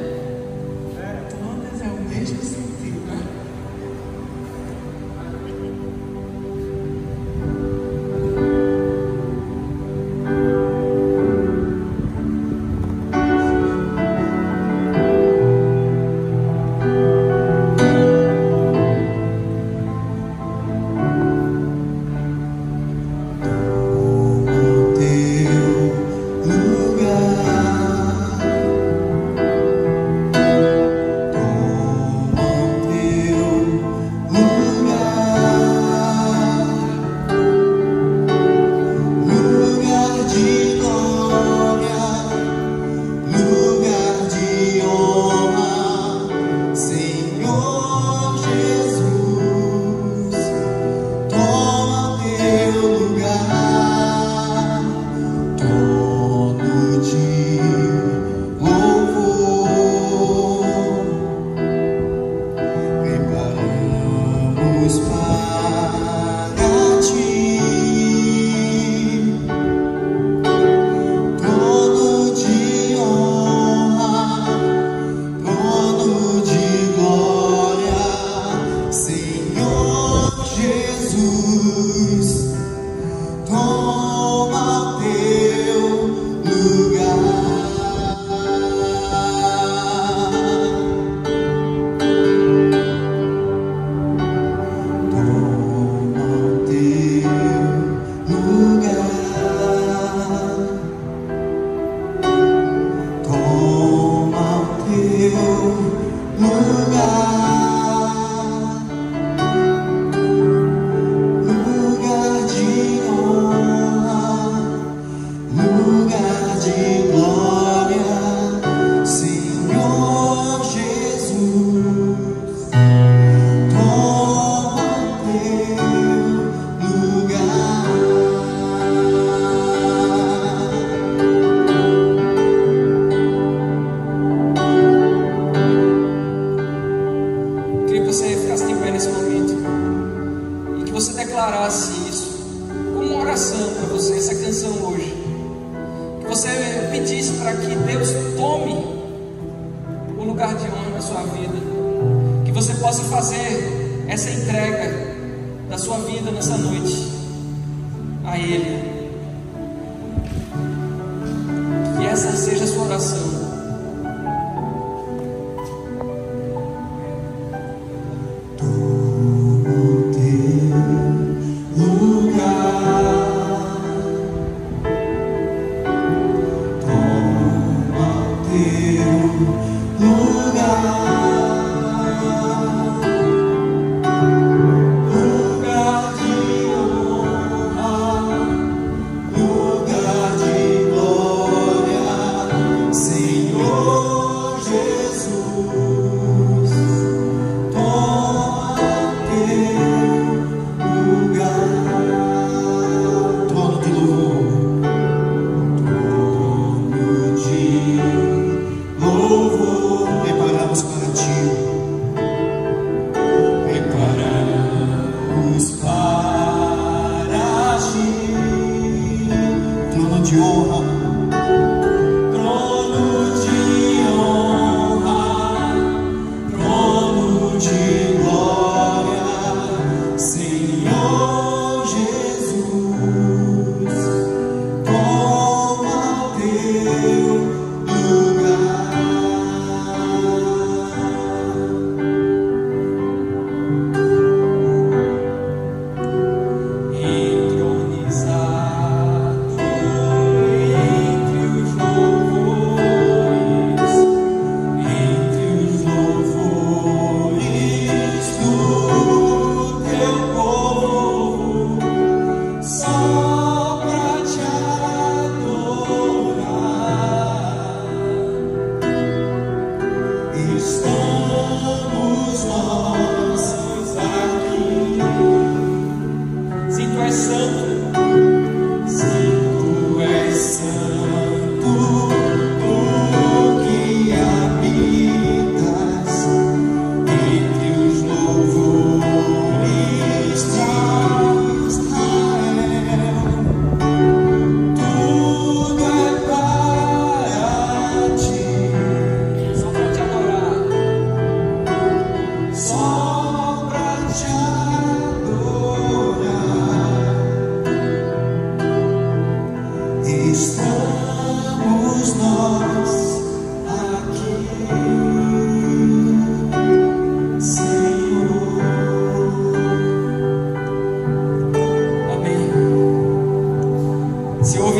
Todas é o mesmo sentido, né? Lugar declarasse isso como uma oração para você, essa canção hoje. Que você pedisse para que Deus tome o lugar de honra na sua vida. Que você possa fazer essa entrega da sua vida nessa noite a Ele. Que essa seja a sua oração.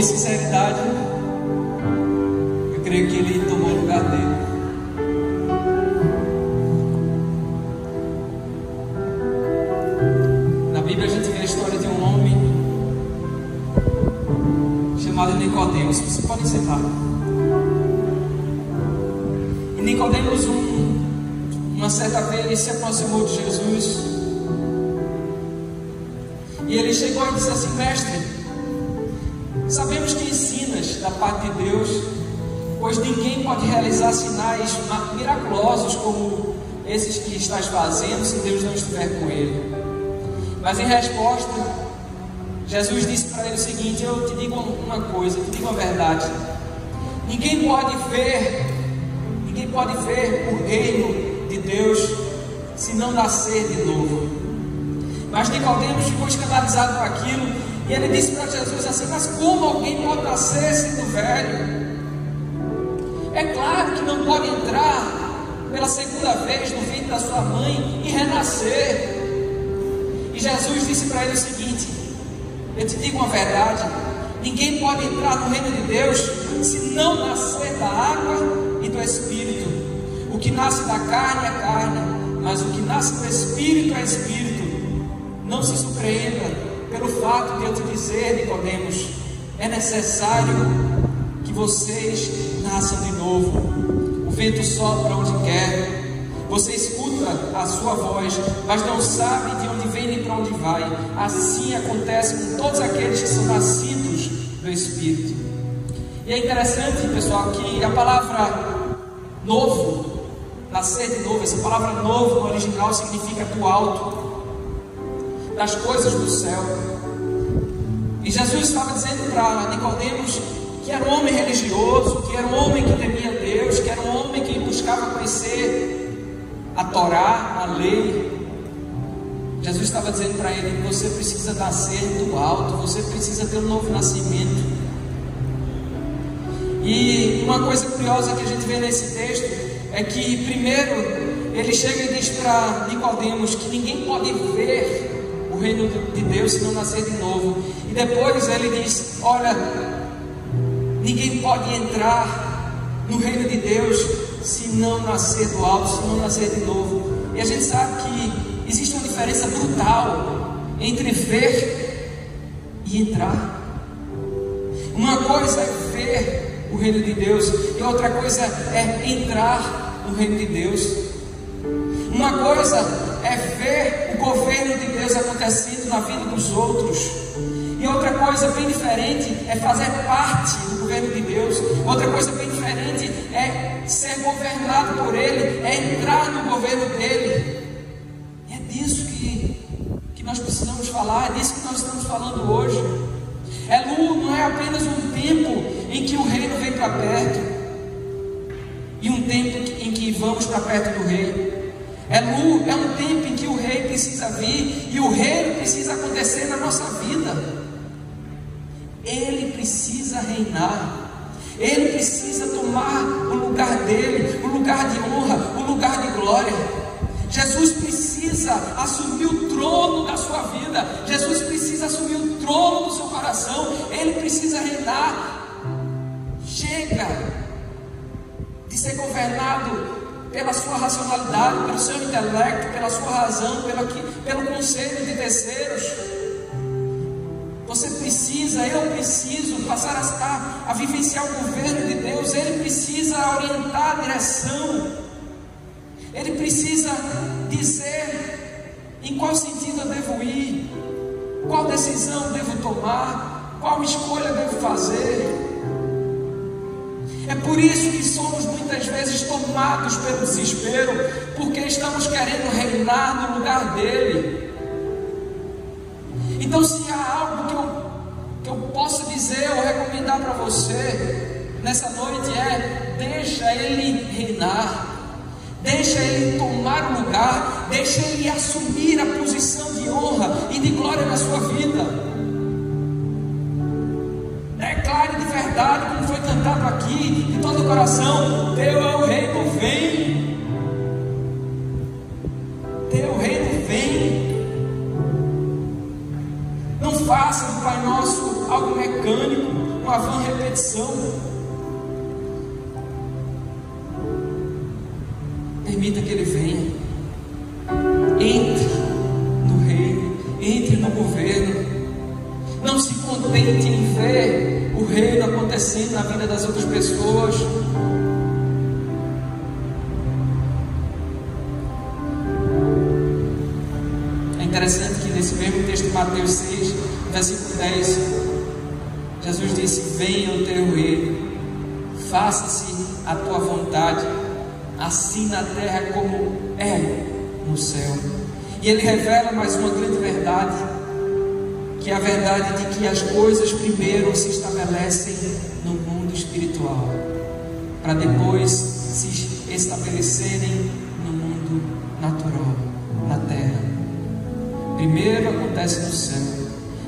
Sinceridade, eu creio que Ele tomou o lugar dele. Na Bíblia a gente vê a história de um homem chamado Nicodemos. Vocês podem sentar. E Nicodemos, uma certa vez, ele se aproximou de Jesus e ele chegou e disse assim: mestre, sabemos que ensinas da parte de Deus, pois ninguém pode realizar sinais miraculosos como esses que estás fazendo se Deus não estiver com ele. Mas em resposta, Jesus disse para ele o seguinte: eu te digo uma coisa, eu te digo uma verdade. Ninguém pode ver o reino de Deus se não nascer de novo. Mas Nicodemos ficou escandalizado com aquilo. E ele disse para Jesus assim: mas como alguém pode nascer sendo velho? É claro que não pode entrar pela segunda vez no ventre da sua mãe e renascer. E Jesus disse para ele o seguinte: eu te digo uma verdade, ninguém pode entrar no reino de Deus se não nascer da água e do Espírito. O que nasce da carne é carne, mas o que nasce do Espírito é Espírito. Não se surpreenda pelo fato de eu te dizer, Nicodemos, é necessário que vocês nasçam de novo. O vento sopra onde quer, você escuta a sua voz, mas não sabe de onde vem nem para onde vai. Assim acontece com todos aqueles que são nascidos do Espírito. E é interessante, pessoal, que a palavra novo, nascer de novo, essa palavra novo no original significa do alto. das coisas do céu. E Jesus estava dizendo para Nicodemos que era um homem religioso, que era um homem que temia Deus, que era um homem que buscava conhecer a Torá, a lei. Jesus estava dizendo para ele: você precisa nascer do alto, você precisa ter um novo nascimento. E uma coisa curiosa que a gente vê nesse texto é que primeiro ele chega e diz para Nicodemos que ninguém pode ver o reino de Deus se não nascer de novo. E depois ele diz: olha, ninguém pode entrar no reino de Deus se não nascer do alto, se não nascer de novo. E a gente sabe que existe uma diferença brutal entre ver e entrar. Uma coisa é ver o reino de Deus e outra coisa é entrar no reino de Deus. Uma coisa é ver o governo de Deus acontecendo na vida dos outros, e outra coisa bem diferente é fazer parte do governo de Deus. Outra coisa bem diferente é ser governado por Ele, é entrar no governo dEle. E é disso que nós precisamos falar, é disso que nós estamos falando hoje. Não é apenas um tempo em que o reino vem para perto, e um tempo em que vamos para perto do rei. É um tempo em que o rei precisa vir, e o reino precisa acontecer na nossa vida. Ele precisa reinar, ele precisa tomar o lugar dele, o lugar de honra, o lugar de glória. Jesus precisa assumir o trono da sua vida, Jesus precisa assumir o trono do seu coração, ele precisa reinar. Chega de ser governado pela sua racionalidade, pelo seu intelecto, pela sua razão, pelo conselho de terceiros. Você precisa, eu preciso passar a vivenciar o governo de Deus. Ele precisa orientar a direção, ele precisa dizer em qual sentido eu devo ir, qual decisão devo tomar, qual escolha devo fazer. É por isso que somos muitas vezes tomados pelo desespero, porque estamos querendo reinar no lugar dele. Então, se há algo que eu posso dizer ou recomendar para você nessa noite, deixa ele reinar, deixa ele tomar o lugar, deixa ele assumir a posição de honra e de glória na sua vida. Declare de verdade, como foi cantado aqui, de todo o coração: teu é o reino, vem. Teu reino vem. Não faça do Pai Nosso algo mecânico, uma vã repetição. Permita que Ele venha. Entre no reino, entre no governo. Não se contente em ver o reino acontecendo na vida das outras pessoas. É interessante que nesse mesmo texto de Mateus 6, versículo 10, Jesus disse: venha o teu reino, faça-se a tua vontade, assim na terra como é no céu. E Ele revela mais uma grande verdade, que é a verdade de que as coisas primeiro se estabelecem no mundo espiritual, para depois se estabelecerem no mundo natural, na terra. Primeiro acontece no céu,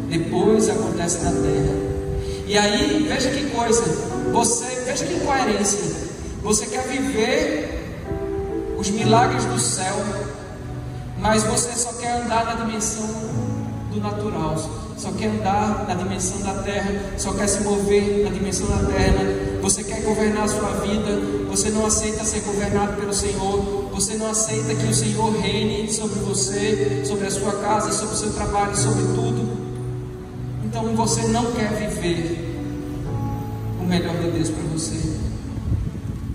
depois acontece na terra. E aí, veja que coisa, veja que incoerência. Você quer viver os milagres do céu, mas você só quer andar na dimensão do natural, só quer andar na dimensão da terra, só quer se mover na dimensão da terra. Você quer governar a sua vida, você não aceita ser governado pelo Senhor, você não aceita que o Senhor reine sobre você, sobre a sua casa, sobre o seu trabalho, sobre tudo. Então você não quer viver o melhor de Deus para você.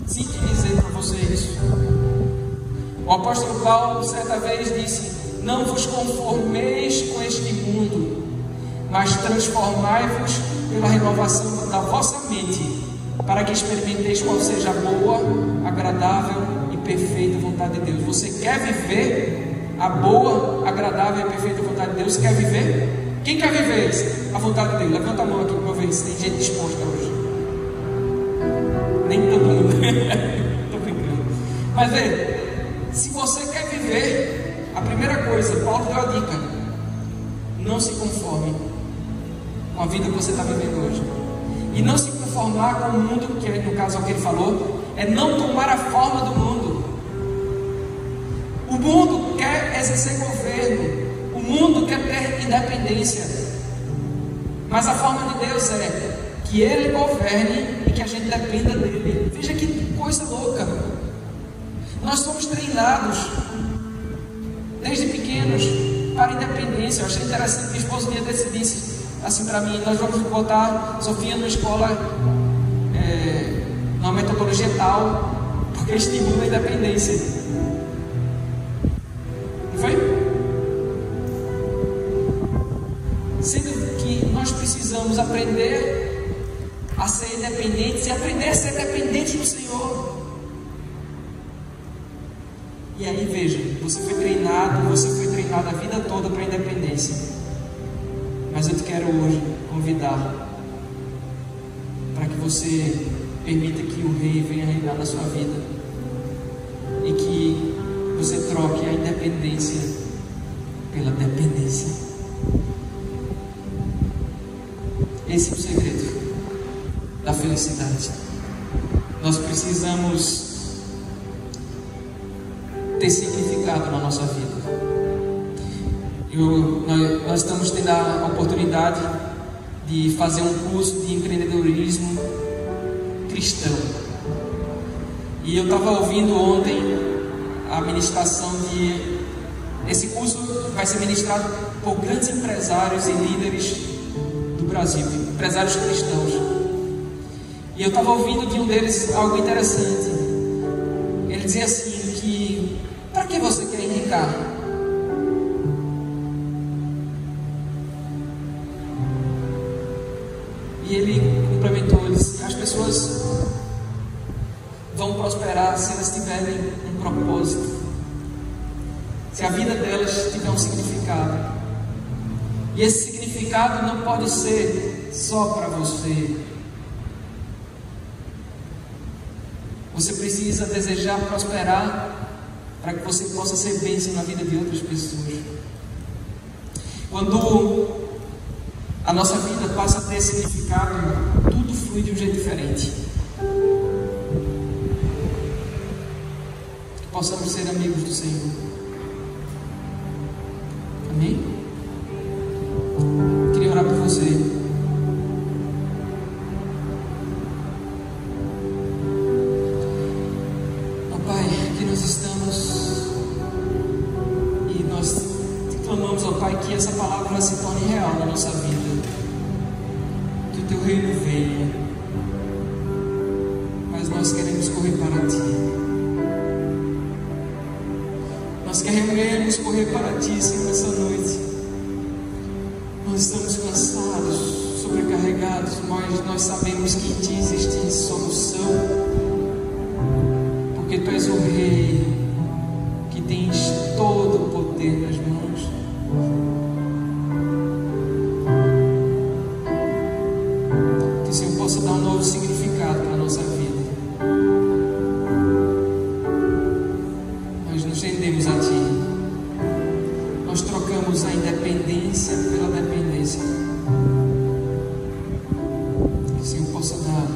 Sinto dizer para você isso. O apóstolo Paulo certa vez disse: não vos conformeis com este mundo, mas transformai-vos pela renovação da vossa mente, para que experimenteis qual seja a boa, agradável e perfeita vontade de Deus. Você quer viver a boa, agradável e perfeita vontade de Deus. Quer viver? Quem quer viver a vontade dele? Levanta a mão aqui para ver se tem gente disposta hoje. Nem todo mundo. Estou brincando. Mas vê, se você quer viver, a primeira coisa, Paulo deu a dica: não se conforme com a vida que você está vivendo hoje. E não se conformar com o mundo, que é, no caso é o que ele falou, é não tomar a forma do mundo. O mundo quer exercer governo, o mundo quer ter independência, mas a forma de Deus é que Ele governe e que a gente dependa dEle. Veja que coisa louca. Nós somos treinados desde pequenos para a independência. Eu achei interessante que a esposa minha decidisse assim para mim: nós vamos botar Sofia numa escola, numa metodologia tal, porque estimula a independência. Não foi? Sendo que nós precisamos aprender a ser independentes e aprender a ser dependentes do Senhor. E aí veja, você foi treinado a vida toda para a independência. Mas eu te quero hoje convidar para que você permita que o Rei venha reinar na sua vida e que você troque a independência pela dependência. Esse é o segredo da felicidade. Nós precisamos ter significado na nossa vida. Nós estamos tendo a oportunidade de fazer um curso de empreendedorismo cristão. E eu estava ouvindo ontem a ministração de... Esse curso vai ser ministrado por grandes empresários e líderes do Brasil, empresários cristãos. E eu estava ouvindo de um deles algo interessante. Ele dizia assim que... Para que você quer enricar? E ele complementou, ele disse: as pessoas vão prosperar se elas tiverem um propósito, se a vida delas tiver um significado. E esse significado não pode ser só para você. Você precisa desejar prosperar para que você possa ser bênção na vida de outras pessoas. Quando a nossa vida passa a ter significado, tudo flui de um jeito diferente. Que possamos ser amigos do Senhor. Amém? Queria orar por você. Que essa palavra se torne real na nossa vida, que o Teu reino venha, mas nós queremos correr para Ti, nós queremos correr para Ti, Senhor, essa noite. Nós estamos cansados, sobrecarregados, mas nós sabemos que em Ti existe solução, porque Tu és o Rei que tens todo o poder nas mãos. Que o Senhor possa dar um novo significado para a nossa vida. Nós nos rendemos a Ti. Nós trocamos a independência pela dependência. Que o Senhor possa dar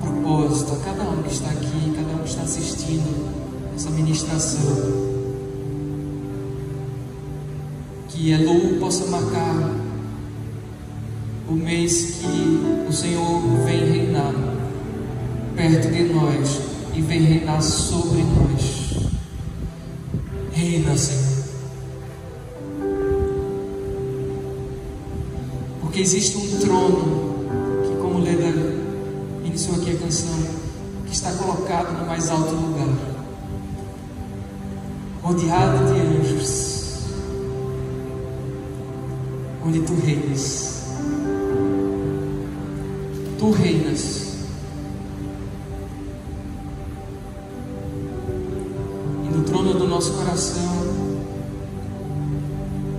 propósito a cada um que está aqui, cada um que está assistindo essa ministração. Que Elul possa marcar o mês que o Senhor vem reinar perto de nós e vem reinar sobre nós. Reina, Senhor. Porque existe um trono que, como Leda iniciou aqui a canção, que está colocado no mais alto lugar, rodeado de anjos, onde Tu reinas. Tu reinas. E no trono do nosso nosso coração,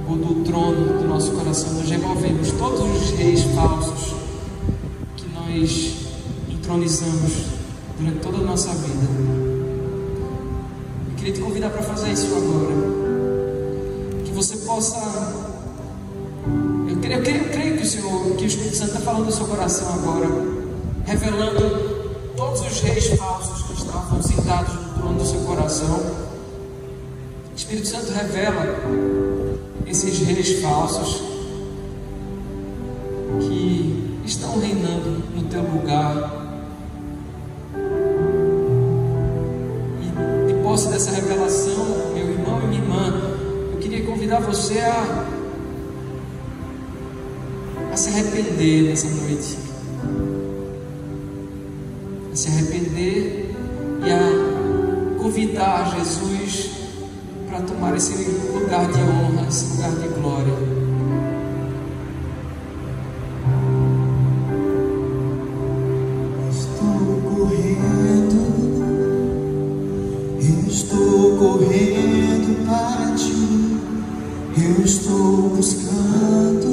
ou do trono do nosso coração, nós removemos todos os reis falsos que nós entronizamos durante toda a nossa vida. Eu queria te convidar para fazer isso agora. Que você possa... Eu creio que o Espírito Santo está falando do seu coração agora, revelando todos os reis falsos que estavam sentados no trono do seu coração. O Espírito Santo revela esses reis falsos que estão reinando no teu lugar. E de posse dessa revelação, meu irmão e minha irmã, eu queria convidar você a se arrepender nessa noite, a se arrepender e a convidar Jesus para tomar esse lugar de honra, esse lugar de glória. Estou correndo para ti, eu estou buscando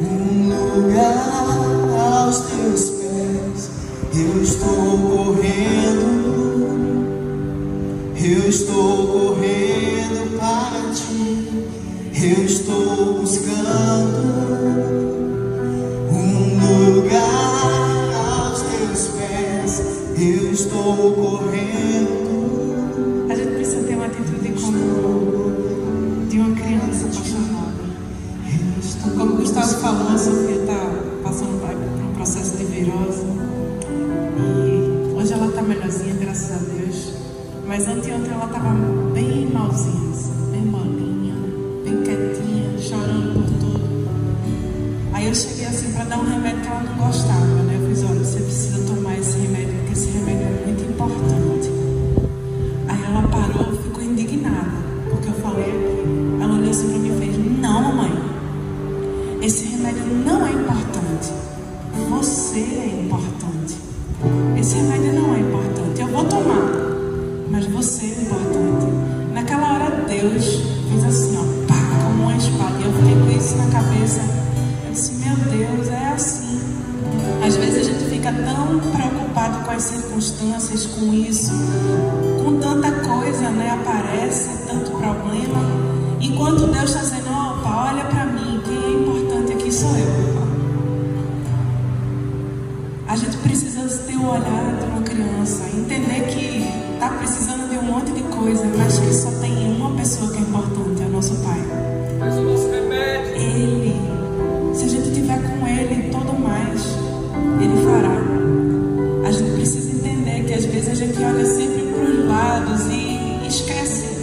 um lugar aos teus pés. Eu estou correndo para ti, eu estou buscando um lugar aos teus pés. Eu estou correndo. A gente precisa ter uma atitude como de uma criança apaixonada. Como o Gustavo falou, a Sofia está passando por um processo de virose. E hoje ela está melhorzinha, graças a Deus. Mas anteontem ela estava bem malzinha, assim, bem molinha, bem quietinha, chorando por tudo. Aí eu cheguei assim para dar um remédio que ela não gostava, né? Eu fiz, olha, você precisa tomar esse remédio, porque esse remédio é muito importante. Aí ela parou, ficou indignada, porque eu falei aqui. Ela olhou assim para mim e fez, não, mamãe, esse remédio não é importante. Você é importante. Esse remédio não é importante. Eu vou tomar, mas você é importante. Naquela hora Deus fez assim, ó, pá, como uma espada. E eu fiquei com isso na cabeça. Eu disse, meu Deus, é assim. Às vezes a gente fica tão preocupado com as circunstâncias, com isso, com tanta coisa, né? Aparece tanto problema, enquanto Deus está dizendo, opa, olha para mim, quem é importante aqui sou eu. A gente precisa ter o olhar de uma criança, entender que está precisando de um monte de coisa, mas que só tem uma pessoa que é importante, é o nosso Pai. Mas o nosso remédio, Ele, se a gente estiver com Ele, todo mais Ele fará. A gente precisa entender que às vezes a gente olha sempre para os lados e esquece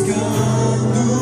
buscando